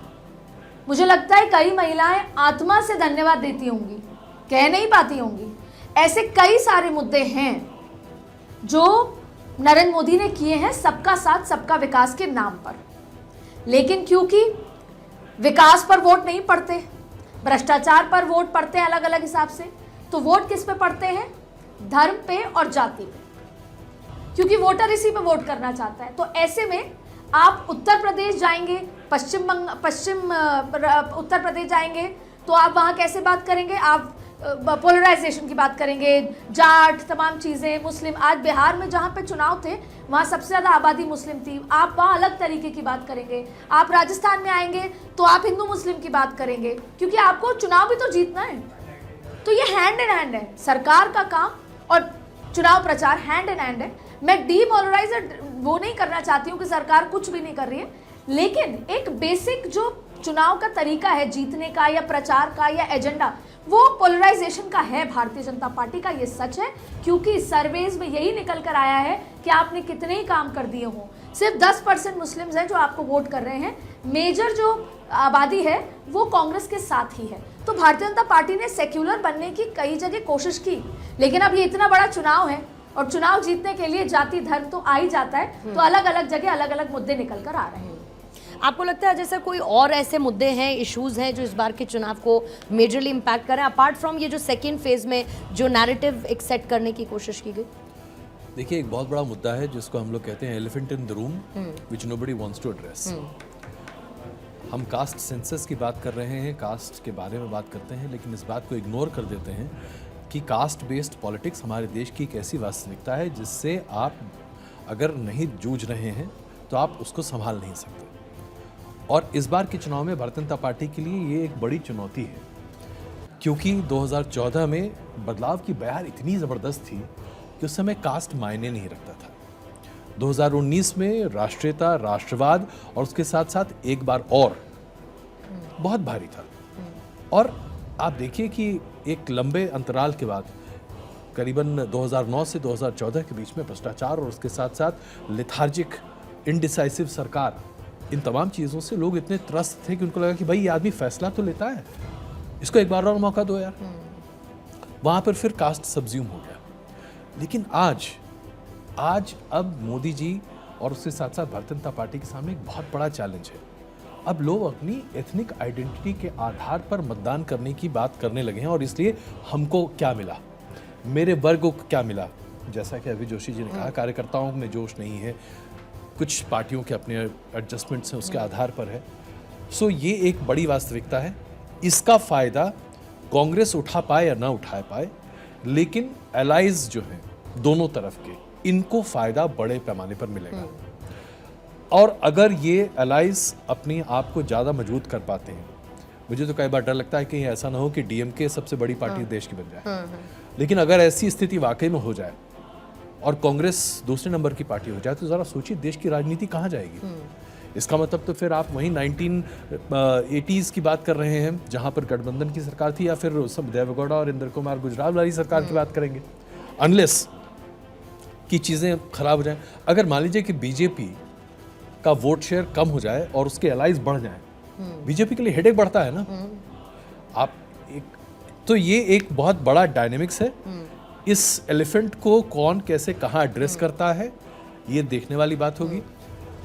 मुझे लगता है कई महिलाएं आत्मा से धन्यवाद देती होंगी, कह नहीं पाती होंगी। ऐसे कई सारे मुद्दे हैं जो नरेंद्र मोदी ने किए हैं सबका साथ सबका विकास के नाम पर, लेकिन क्योंकि विकास पर वोट नहीं पड़ते, भ्रष्टाचार पर वोट पड़ते हैं अलग अलग हिसाब से। तो वोट किस पे पड़ते हैं? धर्म पे और जाति पे, क्योंकि वोटर इसी पे वोट करना चाहता है। तो ऐसे में आप उत्तर प्रदेश जाएंगे, पश्चिम उत्तर प्रदेश जाएंगे तो आप वहां कैसे बात करेंगे? आप पोलराइजेशन की बात करेंगे, जाट, तमाम चीजें, मुस्लिम। आज बिहार में जहां पे चुनाव थे वहां सबसे ज्यादा आबादी मुस्लिम थी, आप वहां अलग तरीके की बात करेंगे। आप राजस्थान में आएंगे तो आप हिंदू मुस्लिम की बात करेंगे, क्योंकि आपको चुनाव भी तो जीतना है। तो ये हैंड इन हैंड है, सरकार का काम और चुनाव प्रचार हैंड इन हैंड है। मैं डीपोलराइजर वो नहीं करना चाहती हूँ कि सरकार कुछ भी नहीं कर रही है, लेकिन एक बेसिक जो चुनाव का तरीका है जीतने का या प्रचार का या एजेंडा, वो पोलराइजेशन का है भारतीय जनता पार्टी का। ये सच है, क्योंकि सर्वेज में यही निकल कर आया है कि आपने कितने ही काम कर दिए हों, सिर्फ 10% मुस्लिम्स हैं जो आपको वोट कर रहे हैं। मेजर जो आबादी है वो कांग्रेस के साथ ही है। तो भारतीय जनता पार्टी ने सेक्युलर बनने की कई जगह कोशिश की, लेकिन अब ये इतना बड़ा चुनाव है और चुनाव जीतने के लिए जाति धर्म तो आ ही जाता है, तो अलग अलग जगह अलग अलग मुद्दे निकल कर आ रहे हैं। आपको लगता है जैसे कोई और ऐसे मुद्दे हैं, इश्यूज हैं जो इस बार के चुनाव को मेजरली इम्पैक्ट करें, अपार्ट फ्रॉम ये जो सेकेंड फेज में जो नैरेटिव एक सेट करने की कोशिश की गई? देखिए, एक बहुत बड़ा मुद्दा है जिसको हम लोग कहते हैं elephant in the room which nobody wants to address. हम कास्ट सेंसस की बात कर रहे हैं, कास्ट के बारे में बात करते हैं, लेकिन इस बात को इग्नोर कर देते हैं कि कास्ट बेस्ड पॉलिटिक्स हमारे देश की एक ऐसी वास्तविकता है जिससे आप अगर नहीं जूझ रहे हैं तो आप उसको संभाल नहीं सकते। और इस बार के चुनाव में भारतीय जनता पार्टी के लिए ये एक बड़ी चुनौती है, क्योंकि 2014 में बदलाव की बयार इतनी ज़बरदस्त थी कि उस समय कास्ट मायने नहीं रखता था। 2019 में राष्ट्रीयता, राष्ट्रवाद और उसके साथ साथ एक बार और बहुत भारी था। और आप देखिए कि एक लंबे अंतराल के बाद करीबन 2009 से 2014 के बीच में भ्रष्टाचार और उसके साथ साथ लेथार्जिक इनडिसाइसिव सरकार, इन तमाम चीज़ों से लोग इतने त्रस्त थे कि उनको लगा कि भाई ये आदमी फैसला तो लेता है, इसको एक बार और मौका दो यार। वहाँ पर फिर कास्ट सब्ज्यूम हो गया। लेकिन आज अब मोदी जी और उसके साथ साथ भारतीय जनता पार्टी के सामने एक बहुत बड़ा चैलेंज है। अब लोग अपनी एथनिक आइडेंटिटी के आधार पर मतदान करने की बात करने लगे हैं, और इसलिए हमको क्या मिला, मेरे वर्ग को क्या मिला, जैसा कि अभी जोशी जी ने कहा, कार्यकर्ताओं में जोश नहीं है, कुछ पार्टियों के अपने एडजस्टमेंट्स हैं उसके आधार पर है। सो ये एक बड़ी वास्तविकता है। इसका फ़ायदा कांग्रेस उठा पाए या ना उठा पाए, लेकिन एलाइज जो हैं दोनों तरफ के, इनको फ़ायदा बड़े पैमाने पर मिलेगा। और अगर ये एलाइज अपने आप को ज़्यादा मजबूत कर पाते हैं, मुझे तो कई बार डर लगता है कि ऐसा ना हो कि डीएमके सबसे बड़ी पार्टी देश की बन जाए। लेकिन अगर ऐसी स्थिति वाकई में हो जाए और कांग्रेस दूसरे नंबर की पार्टी हो जाए, तो ज़रा सोचिए देश की राजनीति कहाँ जाएगी। इसका मतलब तो फिर आप वहीं 1980s की बात कर रहे हैं जहाँ पर गठबंधन की सरकार थी, या फिर सब देवेगौड़ा और इंद्र कुमार गुजराल वाली सरकार की बात करेंगे, अनलेस की चीज़ें खराब हो जाएं। अगर मान लीजिए कि बीजेपी का वोट शेयर कम हो जाए और उसके एलाइज बढ़ जाएं, बीजेपी के लिए हेडेक बढ़ता है ना। आप तो ये एक बहुत बड़ा डायनेमिक्स है। इस एलिफेंट को कौन कैसे कहाँ एड्रेस करता है, ये देखने वाली बात होगी।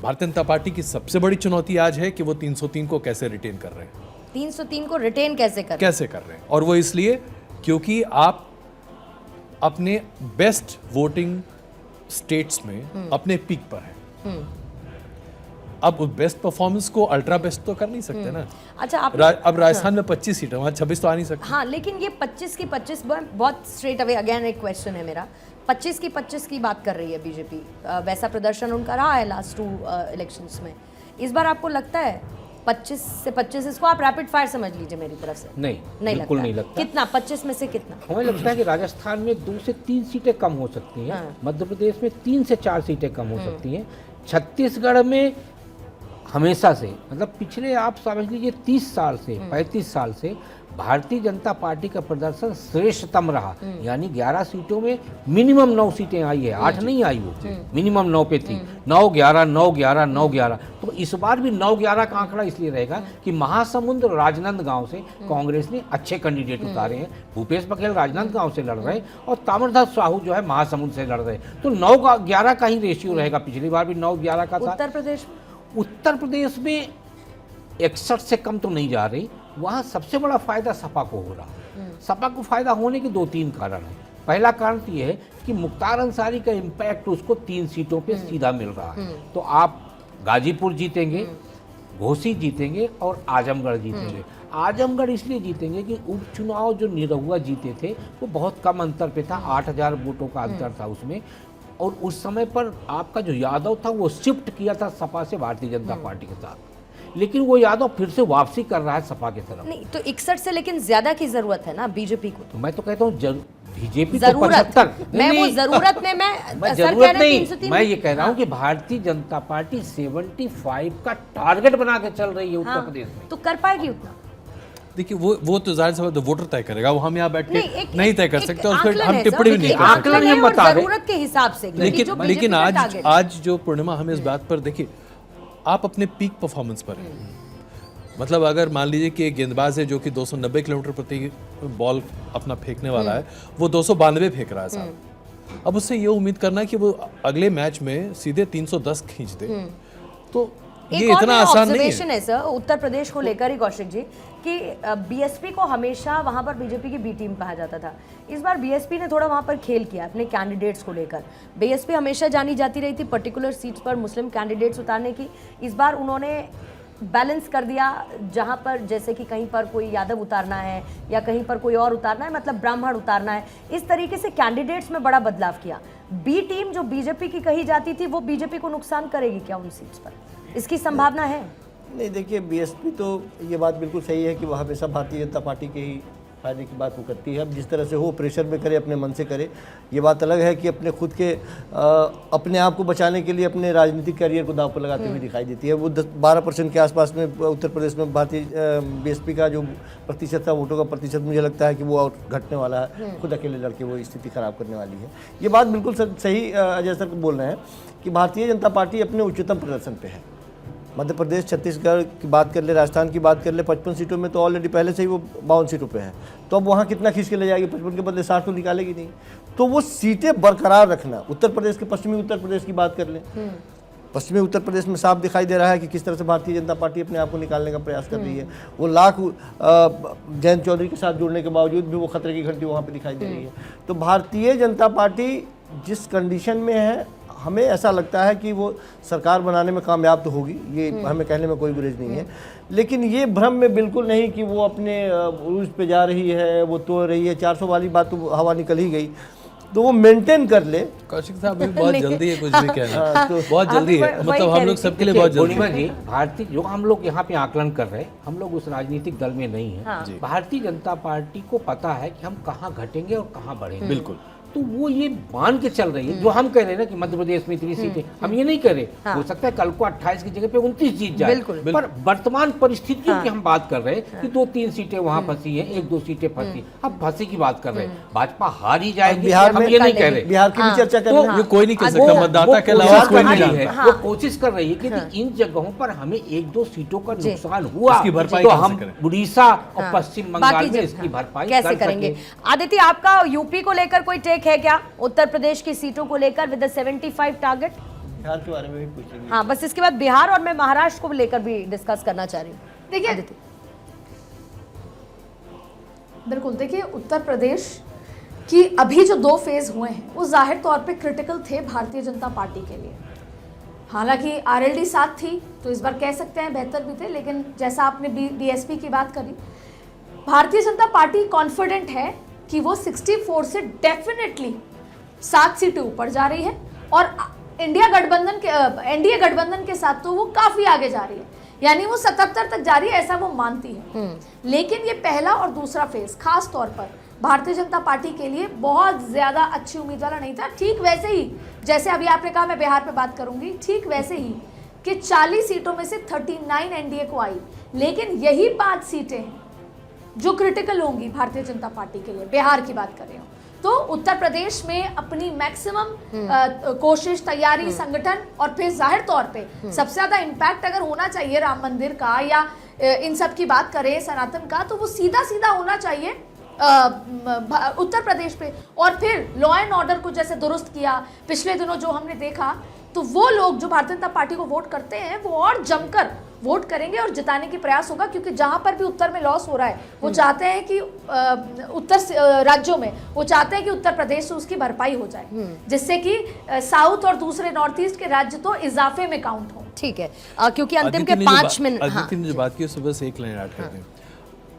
भारतीय जनता पार्टी की सबसे बड़ी चुनौती आज है कि वो 303 को कैसे रिटेन कर रहे हैं। 303 को रिटेन कैसे कर रहे हैं, और वो इसलिए क्योंकि आप अपने बेस्ट वोटिंग स्टेट्स में अपने पीक पर हैं। अब बेस्ट परफॉर्मेंस को अल्ट्रा बेस्ट तो कर नहीं सकते ना। अच्छा, अब राजस्थान में 25 सीटें, वहाँ 26 तो आ नहीं सकते। हाँ, लेकिन ये 25 की 25 बहुत स्ट्रेट अवे अगेन एक क्वेश्चन है मेरा। 25 की 25 की बात कर रही है बीजेपी, वैसा प्रदर्शन उनका रहा है लास्ट 2 इलेक्शंस में। इस बार आपको लगता है 25 से 25, इसको आप रैपिड फायर समझ लीजिए मेरी तरफ से? नहीं, बिल्कुल नहीं लगता। कितना 25 में से कितना? हमें लगता है कि राजस्थान में 2 से 3 सीटें कम हो सकती हैं। मध्य प्रदेश में 3 से 4 सीटें कम हो सकती हैं। छत्तीसगढ़ में हमेशा से, मतलब पिछले आप समझ लीजिए 30 साल से 35 साल से भारतीय जनता पार्टी का प्रदर्शन श्रेष्ठतम रहा। यानी 11 सीटों में मिनिमम 9 सीटें आई है, 8 नहीं आई वो, मिनिमम 9 पे थी। 9-11, 9-11, 9-11। तो इस बार भी 9-11 का आंकड़ा इसलिए रहेगा कि महासमुंद और राजनांदगांव से कांग्रेस ने अच्छे कैंडिडेट उतारे हैं। भूपेश बघेल राजनांदगांव से लड़ रहे हैं और ताम्रध्वज साहू जो है महासमुंद से लड़ रहे हैं। तो 9-11 का ही रेशियो रहेगा। पिछली बार भी 9-11 का था। उत्तर प्रदेश में 61 से कम तो नहीं जा रही, वहाँ सबसे बड़ा फायदा सपा को हो रहा। सपा को फायदा होने के 2-3 कारण हैं। पहला कारण तो ये है कि मुख्तार अंसारी का इम्पैक्ट उसको 3 सीटों पे सीधा मिल रहा है। तो आप गाजीपुर जीतेंगे, घोसी जीतेंगे और आजमगढ़ जीतेंगे। आजमगढ़ इसलिए जीतेंगे कि उपचुनाव जो निरहुआ जीते थे वो बहुत कम अंतर पे था, 8000 वोटों का अंतर था उसमें। और उस समय पर आपका जो यादव था वो शिफ्ट किया था सपा से भारतीय जनता पार्टी के साथ, लेकिन वो यादव फिर से वापसी कर रहा है सपा की तरफ। नहीं तो 61 से लेकिन ज्यादा की जरूरत है ना बीजेपी को। तो मैं तो कहता हूँ बीजेपी तो जरूरत 75, मैं वो जरूरत में मैं सर जरूरत कह रहे हैं नहीं, 303 मैं ये कह रहा हूँ कि भारतीय जनता पार्टी 75 का टारगेट बना के चल रही है उत्तर हाँ, प्रदेश में। तो कर पाएगी उतना? देखिए वो तो जाहिर सी बात है वोटर तय करेगा, वो हम यहाँ बैठ नहीं, के एक- नहीं तय कर एक सकते, उस पर आकलन हम है टिप्पणी सर, भी नहीं एक कर सकते। आकलन है हम और बता रहे। जरूरत के हिसाब से क्योंकि जो लेकिन BJP का आज target है। आज जो पूर्णिमा हमें इस बात पर देखिए, आप अपने पीक परफॉर्मेंस पर हैं। मतलब अगर मान लीजिए कि एक गेंदबाज है जो कि 290 किलोमीटर प्रति बॉल अपना फेंकने वाला है, वो 292 फेंक रहा है साहब। अब उससे ये उम्मीद करना कि वो अगले मैच में सीधे 310 खींच दे, तो ये एक और इतना मेरा आसान नहीं ऑब्जर्वेशन है। है सर उत्तर प्रदेश को लेकर ही कौशिक जी कि बीएसपी को हमेशा वहां पर बीजेपी की बी टीम कहा जाता था। इस बार बीएसपी ने थोड़ा वहां पर खेल किया अपने कैंडिडेट्स को लेकर। बीएसपी हमेशा जानी जाती रही थी पर्टिकुलर सीट्स पर मुस्लिम कैंडिडेट्स उतारने की। इस बार उन्होंने बैलेंस कर दिया, जहां पर जैसे कि कहीं पर कोई यादव उतारना है या कहीं पर कोई और उतारना है, मतलब ब्राह्मण उतारना है, इस तरीके से कैंडिडेट्स में बड़ा बदलाव किया। बी टीम जो बीजेपी की कही जाती थी वो बीजेपी को नुकसान करेगी क्या उन सीट्स पर? इसकी संभावना है? नहीं देखिए, बीएसपी तो ये बात बिल्कुल सही है कि वो हमेशा भारतीय जनता पार्टी के ही फायदे की बात वो करती है। अब जिस तरह से वो प्रेशर में करे, अपने मन से करे, ये बात अलग है कि अपने खुद के अपने आप को बचाने के लिए अपने राजनीतिक करियर को दांव पर लगाते हुए दिखाई देती है। वो 12% के आसपास में उत्तर प्रदेश में भारतीय बीएसपी का जो प्रतिशत था, वोटों का प्रतिशत, मुझे लगता है कि वो और घटने वाला है। खुद अकेले लड़के वो स्थिति खराब करने वाली है। ये बात बिल्कुल सही अजय सर बोल रहे हैं कि भारतीय जनता पार्टी अपने उच्चतम प्रदर्शन पे है। मध्य प्रदेश, छत्तीसगढ़ की बात कर ले, राजस्थान की बात कर ले, 55 सीटों में तो ऑलरेडी पहले से ही वो 52 सीटों पे है। तो अब वहाँ कितना खींच के ले जाएगी? 55 के बदले 60 तो निकालेगी नहीं। तो वो सीटें बरकरार रखना, उत्तर प्रदेश के पश्चिमी उत्तर प्रदेश की बात कर लें, पश्चिमी उत्तर प्रदेश में साफ दिखाई दे रहा है कि किस तरह से भारतीय जनता पार्टी अपने आप को निकालने का प्रयास कर रही है। वो लाख जयंत चौधरी के साथ जुड़ने के बावजूद भी वो खतरे की घंटी वहाँ पे दिखाई दे रही है। तो भारतीय जनता पार्टी जिस कंडीशन में है, हमें ऐसा लगता है कि वो सरकार बनाने में कामयाब तो होगी, ये हमें कहने में कोई गुरेज नहीं है। लेकिन ये भ्रम में बिल्कुल नहीं कि वो अपने उरूज पे जा रही है, वो तोड़ रही है। 400 वाली बात तो हवा निकल ही गई, तो वो मेंटेन कर ले। कौशिक साहब अभी बहुत जल्दी है कुछ भी कहना, तो बहुत जल्दी है, मतलब हम लोग सबके लिए बहुत जल्दी पूर्णिमा है। जी, भारतीय जो हम लोग यहाँ पे आकलन कर रहे हैं, हम लोग उस राजनीतिक दल में नहीं है। हाँ। भारतीय जनता पार्टी को पता है कि हम कहाँ घटेंगे और कहाँ बढ़ेंगे। बिल्कुल। तो वो ये मान के चल रही है। जो हम कह रहे हैं ना कि मध्य प्रदेश में इतनी सीटें, हम ये नहीं कह रहे। हाँ। हो सकता है कल को 28 की जगह पे 29 जीत जाए। बिल्कुल। पर वर्तमान परिस्थितियों हाँ। की हम बात कर रहे हैं कि 2-3 सीटें वहाँ फंसी हैं, 1-2 सीटें फंसी। अब फंसी की बात कर रहे हैं, भाजपा हार ही जाएगी, बिहार हम में ये नहीं कह रहे। बिहार की भी चर्चा कर तो रहे हैं। ये कोई नहीं कह वो- सकता, मतदाता के अलावा वो कोई नहीं कोशिश कर रही जानता। है, वो कोशिश कर रही है कि इन जगहों पर हमें 1-2 सीटों का नुकसान हुआ, उसकी भरपाई तो कहाँ से हम करें? उड़ीसा और हाँ। पश्चिम बाकी बंगाल में जगह, इसकी भरपाई कैसे कर करेंगे? सकें। आदित्य, आपका यूपी को लेकर कोई टेक है क्या, उत्तर प्रदेश की सीटों को लेकर विद 75 टारगेट? बिहार के बारे में भी पूछ लेंगे। हाँ, बस इसके बाद बिहार और मैं महाराष्ट्र को लेकर भी डिस्कस करना चाह रही हूँ। देखिए, आदित्य। बिल्कुल, देखिए उत्तर प्रदेश की अभी जो 2 फेज हुए हैं वो जाहिर तौर पे क्रिटिकल थे भारतीय जनता पार्टी के लिए। हालांकि आरएलडी साथ थी तो इस बार कह सकते हैं बेहतर भी थे, लेकिन जैसा आपने बीएसपी की बात करी, भारतीय जनता पार्टी कॉन्फिडेंट है कि वो 64 से डेफिनेटली 7 सीटें ऊपर जा रही है और एनडीए गठबंधन के साथ तो वो काफी आगे जा रही है, यानी वो 77 तक जा रही है, ऐसा वो मानती है। लेकिन ये पहला और दूसरा फेज खास तौर पर भारतीय जनता पार्टी के लिए बहुत ज्यादा अच्छी उम्मीद वाला नहीं था। ठीक वैसे ही जैसे अभी आपने कहा मैं बिहार पे बात करूंगी, ठीक वैसे ही कि 40 सीटों में से 39 एनडीए को आई, लेकिन यही 5 सीटें हैं जो क्रिटिकल होंगी भारतीय जनता पार्टी के लिए। बिहार की बात कर रही हूँ, तो उत्तर प्रदेश में अपनी मैक्सिमम कोशिश, तैयारी, संगठन और फिर जाहिर तौर पे सबसे ज्यादा इम्पैक्ट अगर होना चाहिए राम मंदिर का या इन सब की बात करें सनातन का, तो वो सीधा सीधा होना चाहिए उत्तर प्रदेश पे। और फिर लॉ एंड ऑर्डर को जैसे दुरुस्त किया, पिछले दिनों जो हमने देखा तो वो लोग जो भारतीय जनता पार्टी को वोट करते हैं वो और जमकर वोट करेंगे और जिताने की प्रयास होगा, क्योंकि जहां पर भी उत्तर में लॉस हो रहा है वो चाहते हैं कि उत्तर राज्यों में वो चाहते हैं कि उत्तर प्रदेश से उसकी भरपाई हो जाए, जिससे कि साउथ और दूसरे नॉर्थ ईस्ट के राज्य तो इजाफे में काउंट हो। ठीक है, क्योंकि अंतिम के 5 मिनट। अदिति ने जो बात की उससे बस एक लाइन ऐड कर दें।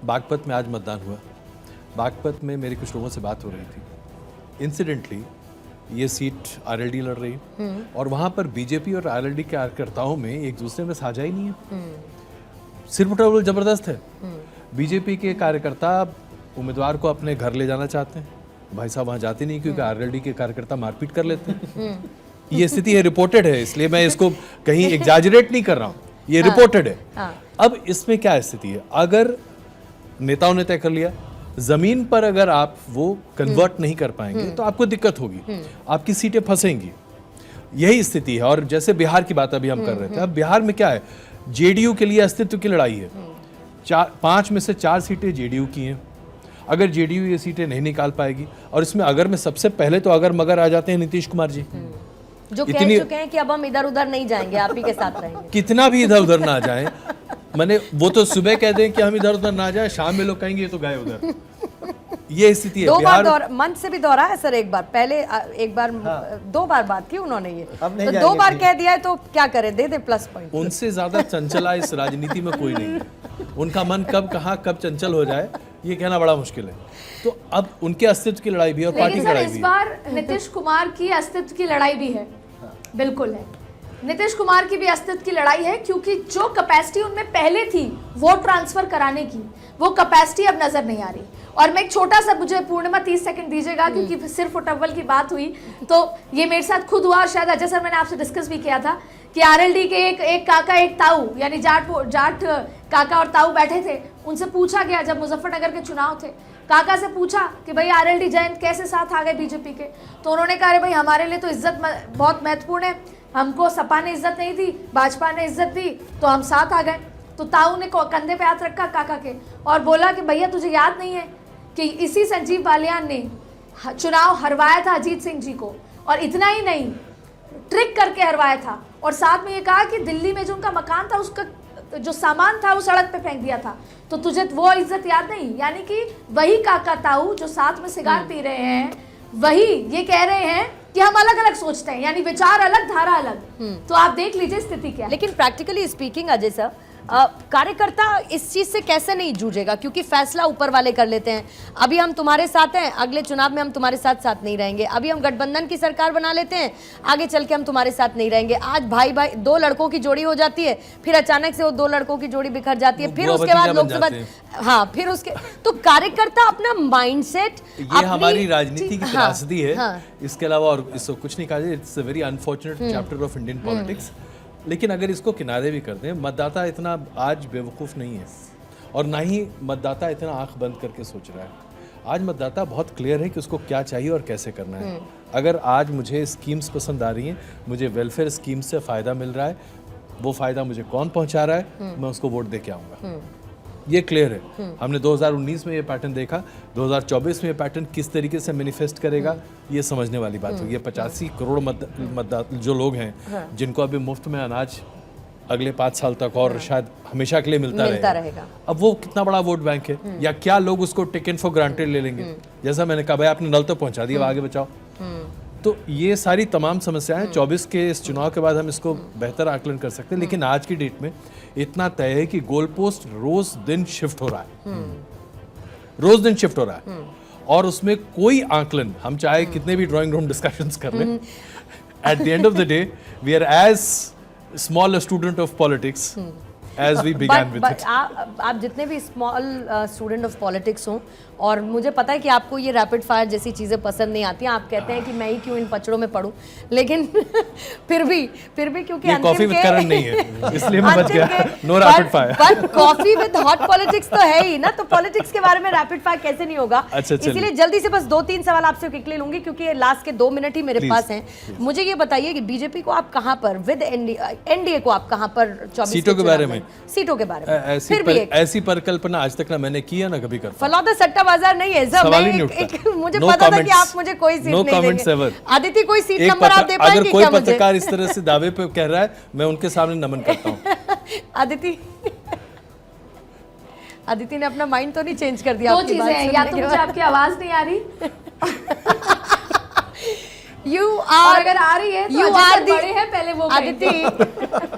बागपत में आज मतदान हुआ, बागपत में मेरी कुछ लोगों से बात हो रही थी। इंसिडेंटली ये सीट आरएलडी लड़ रही और वहां पर बीजेपी और आरएलडी के कार्यकर्ताओं में एक दूसरे में साझा ही नहीं है, सिर मुठभेड़ जबरदस्त है। बीजेपी के कार्यकर्ता उम्मीदवार को अपने घर ले जाना चाहते हैं, भाई साहब वहां जाते नहीं क्योंकि आरएलडी के कार्यकर्ता मारपीट कर लेते हैं। ये स्थिति है, रिपोर्टेड है, इसलिए मैं इसको कहीं एग्जैजरेट नहीं कर रहा हूँ, ये रिपोर्टेड है। अब इसमें क्या स्थिति है, अगर नेताओं ने तय कर लिया, जमीन पर अगर आप वो कन्वर्ट नहीं कर पाएंगे तो आपको दिक्कत होगी, आपकी सीटें फंसेंगी, यही स्थिति है। और जैसे बिहार की बात अभी हम कर रहे थे, अब बिहार में क्या है, जेडीयू के लिए अस्तित्व की लड़ाई है। 5 में से 4 सीटें जेडीयू की हैं। अगर जेडीयू ये सीटें नहीं निकाल पाएगी, और इसमें अगर में सबसे पहले तो अगर मगर आ जाते हैं नीतीश कुमार जी, जो कह चुके हैं कि अब हम इधर उधर नहीं जाएंगे, आप ही के साथ रहेंगे। कितना भी इधर उधर ना जाएं, मैंने वो तो सुबह कह दें कि हम इधर उधर ना जाएं, शाम में लोग कहेंगे ये तो गए उधर। ये स्थिति है। 2 बार मंच से भी दोहरा है सर, एक बार पहले एक बार 2 बार बात की उन्होंने, ये तो 2 बार कह दिया है तो क्या करें, दे दे प्लस पॉइंट। उनसे ज्यादा चंचला इस राजनीति में कोई नहीं है। उनका मन कब कहाँ कब चंचल हो जाए ये कहना बड़ा मुश्किल है। तो अब उनके अस्तित्व की लड़ाई भी है और पार्टी की लड़ाई भी है। इस बार नीतीश कुमार की अस्तित्व की लड़ाई भी है, बिल्कुल है। नीतीश कुमार की भी अस्तित्व की लड़ाई है, क्योंकि जो कैपेसिटी उनमें पहले थी वोट ट्रांसफर कराने की, वो कैपेसिटी अब नजर नहीं आ रही। और मैं एक छोटा सा, मुझे पूर्णिमा 30 सेकंड दीजिएगा, क्योंकि सिर्फ अव्वल की बात हुई तो ये मेरे साथ खुद हुआ, और शायद अजय सर मैंने आपसे डिस्कस भी किया था कि आरएलडी के एक काका एक ताऊ, यानी जाट काका और ताऊ बैठे थे। उनसे पूछा गया, जब मुजफ्फरनगर के चुनाव थे, काका से पूछा कि भाई आरएलडी जयंत कैसे साथ आ गए बीजेपी के, तो उन्होंने कहा, अरे भाई हमारे लिए तो इज्जत बहुत महत्वपूर्ण है, हमको सपा ने इज्जत नहीं दी, भाजपा ने इज्जत दी, तो हम साथ आ गए। तो ताऊ ने कंधे पे हाथ रखा काका के और बोला कि भैया तुझे याद नहीं है कि इसी संजीव बालियान ने चुनाव हरवाया था अजीत सिंह जी को, और इतना ही नहीं, ट्रिक करके हरवाया था, और साथ में ये कहा कि दिल्ली में जो उनका मकान था उसका जो सामान था वो सड़क पे फेंक दिया था, तो तुझे वो इज्जत याद नहीं। यानी कि वही काका ताऊ जो साथ में सिगार पी रहे हैं, वही ये कह रहे हैं कि हम अलग अलग सोचते हैं, यानी विचार अलग, धारा अलग। तो आप देख लीजिए स्थिति क्या है। लेकिन प्रैक्टिकली स्पीकिंग अजय सर, कार्यकर्ता इस चीज से कैसे नहीं जूझेगा, क्योंकि फैसला ऊपर वाले कर लेते हैं। अभी हम तुम्हारे साथ हैं, अगले चुनाव में हम तुम्हारे साथ नहीं रहेंगे। अभी हम गठबंधन की सरकार बना लेते हैं, आगे चल के हम तुम्हारे साथ नहीं रहेंगे। आज भाई 2 लड़कों की जोड़ी हो जाती है, फिर अचानक से वो 2 लड़कों की जोड़ी बिखर जाती है, फिर उसके बाद लोकसभा, हाँ फिर उसके, तो कार्यकर्ता अपना माइंडसेट, ये हमारी राजनीति की त्रासदी है, इसके अलावा और इसको कुछ नहीं कहा जाए। It's a very unfortunate chapter of Indian politics. लेकिन अगर इसको किनारे भी कर दें, मतदाता इतना आज बेवकूफ़ नहीं है, और ना ही मतदाता इतना आंख बंद करके सोच रहा है। आज मतदाता बहुत क्लियर है कि उसको क्या चाहिए और कैसे करना है। अगर आज मुझे स्कीम्स पसंद आ रही हैं, मुझे वेलफेयर स्कीम्स से फ़ायदा मिल रहा है, वो फ़ायदा मुझे कौन पहुंचा रहा है, मैं उसको वोट दे के आऊँगा। ये क्लियर है। हमने 2019 में ये पैटर्न देखा, 2024 में ये पैटर्न किस तरीके से मैनिफेस्ट करेगा, ये समझने वाली बात होगी। 85 करोड़ मतदाता जो लोग हैं, जिनको अभी मुफ्त में अनाज अगले 5 साल तक और शायद हमेशा के लिए मिलता रहेगा। अब वो कितना बड़ा वोट बैंक है, या क्या लोग उसको टेकन फॉर ग्रांटेड ले लेंगे। जैसा मैंने कहा, भाई आपने नल तो पहुंचा दिया, आगे बचाओ। तो ये सारी तमाम समस्याएं 24 के इस चुनाव के बाद हम इसको बेहतर आकलन कर सकते हैं। लेकिन आज की डेट में इतना तय है कि गोल पोस्ट रोज दिन शिफ्ट हो रहा है, रोज दिन शिफ्ट हो रहा है, और उसमें कोई आकलन, हम चाहे कितने भी ड्राइंग रूम डिस्कशंस कर लें, at the end of the day we are as small student of politics as we began with it. आप जितने भी स्मॉल स्टूडेंट ऑफ पॉलिटिक्स हों, और मुझे पता है कि आपको ये रैपिड फायर जैसी चीज़ें पसंद नहीं आती हैं, आप कहते हैं कि मैं ही क्यों इन पचड़ों में पढ़ूं, लेकिन फिर भी क्योंकि ये कॉफी विद करण नहीं है, इसलिए मैं बच गया। No rapid fire. पर कॉफी विद हॉट पॉलिटिक्स तो है ही ना, तो पॉलिटिक्स के बारे में रैपिड फायर कैसे नहीं होगा। इसीलिए जल्दी से बस 2-3 सवाल आपसे क्विकली लूंगी, क्योंकि लास्ट के 2 मिनट ही मेरे पास हैं। मुझे ये बताइए कि बीजेपी को आप कहाँ पर, विद एनडीए को आप कहाँ पर 24 सीटों के बारे में सीटों के बारे में, ऐसी फिर भी एक ऐसी परिकल्पना आज तक ना मैंने की है ना कभी करता। फलौदा सट्टा बाजार नहीं है सर। सवाल मैं ही नहीं उठता। मुझे No पता था कि comments. आप मुझे कोई सीट No नहीं comments देंगे। ever. आदित्य कोई सीट एक नंबर आप दे अगर पाएंगे कोई क्या मुझे? पत्रकार इस तरह से दावे पे कह रहा है, मैं उनके सामने नमन करता हूँ। आदित्य ने अपना माइंड तो नहीं चेंज कर दिया? दो आपकी चीजें बात हैं, या तो सुनने के मुझे बाद? आपकी आवाज नहीं आ रही, You और are अगर आ रही है तो you Ajay are sir the बड़े हैं, पहले वो कहेंगे। आदित्य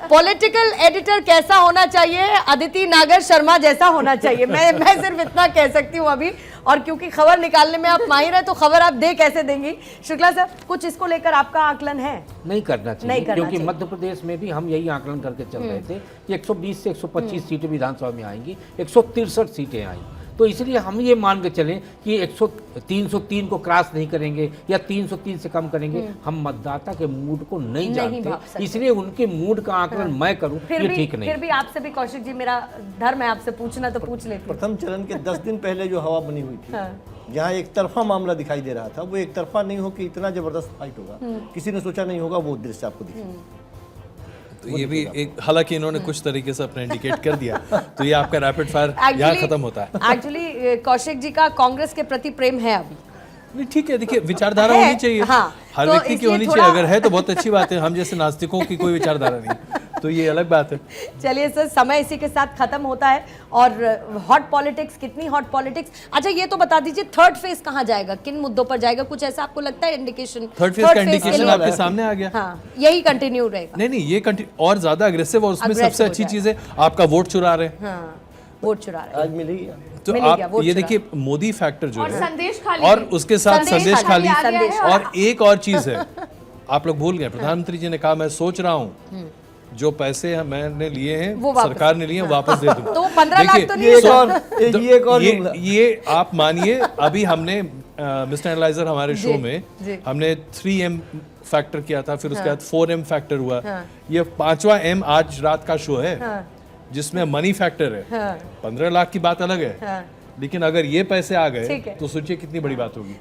पॉलिटिकल एडिटर कैसा होना चाहिए? अदिति नागर शर्मा जैसा होना चाहिए। मैं सिर्फ इतना कह सकती हूँ अभी, और क्योंकि खबर निकालने में आप माहिर हैं तो खबर आप दे कैसे देंगी? शुक्ला सर, कुछ इसको लेकर आपका आकलन है? नहीं करना चाहिए, नहीं करना क्योंकि चाहिए। मध्य प्रदेश में भी हम यही आकलन करके चल रहे थे कि 120 से 125 सीटें विधानसभा में आएंगी, 163 सीटें आई। तो इसलिए हम ये मान के चलें कि 303 को क्रॉस नहीं करेंगे या 303 से कम करेंगे। हम मतदाता के मूड को नहीं भाप जानते, सकते। इसलिए उनके मूड का आकलन मैं करूं ये ठीक नहीं। फिर भी आपसे भी कौशिक जी, मेरा धर्म है आपसे पूछना, तो पूछ लेती हूँ। प्रथम चरण के 10 दिन पहले जो हवा बनी हुई थी, हाँ। जहाँ एक तरफा मामला दिखाई दे रहा था, वो एक तरफा नहीं हो कि इतना जबरदस्त फाइट होगा, किसी ने सोचा नहीं होगा वो दृश्य आपको दिखे। तो ये भी एक, हालांकि इन्होंने कुछ तरीके से अपना इंडिकेट कर दिया, तो ये आपका रैपिड फायर यहाँ खत्म होता है। एक्चुअली कौशिक जी का कांग्रेस के प्रति प्रेम है अभी। नहीं, ठीक है, देखिए विचारधारा है, होनी चाहिए। हाँ, हर तो व्यक्ति की इसलिए होनी थोड़ा- चाहिए। अगर है तो बहुत अच्छी बात है, हम जैसे नास्तिकों की कोई विचारधारा नहीं, तो ये अलग बात है। चलिए सर, समय इसी के साथ खत्म होता है। और हॉट पॉलिटिक्स, कितनी हॉट पॉलिटिक्स। अच्छा, ये तो बता दीजिए, थर्ड फेज कहाँ जाएगा, किन मुद्दों पर जाएगा? कुछ ऐसा आपको लगता है इंडिकेशन? थर्ड फेज का इंडिकेशन आपके सामने आ गया। हाँ, यही कंटिन्यू रहेगा। नहीं, ये और ज्यादा अग्रेसिव, और उसमें Aggressive सबसे हो अच्छी जाएगा। चीज है आपका वोट चुरा रहे हैं। हाँ, वोट चुरा रहे हैं। आज मिलेगी तो मिल गया, आप वोट ये चुरा। देखिए, मोदी फैक्टर जो और है, संदेश खाली और नहीं। उसके साथ संदेश खाली, आ गया है। और एक और चीज है, आप लोग भूल गए, प्रधानमंत्री जी ने कहा मैं सोच रहा हूँ जो पैसे मैंने लिए हैं, वो वापस- सरकार ने लिए हैं, वापस दे दूं। तो 15 लाख देखिए, तो नहीं ये एक है। और जुमला। ये आप मानिए, अभी हमने मिस्टर एनालाइजर हमारे शो में जी। हमने 3M फैक्टर किया था, फिर उसके बाद 4M फैक्टर हुआ, ये 5वां M आज रात का शो है जिसमें मनी फैक्टर है। 15 लाख की बात अलग है, लेकिन अगर ये पैसे आ ठीक गए है। तो सोचिए कितनी बड़ी बात होगी।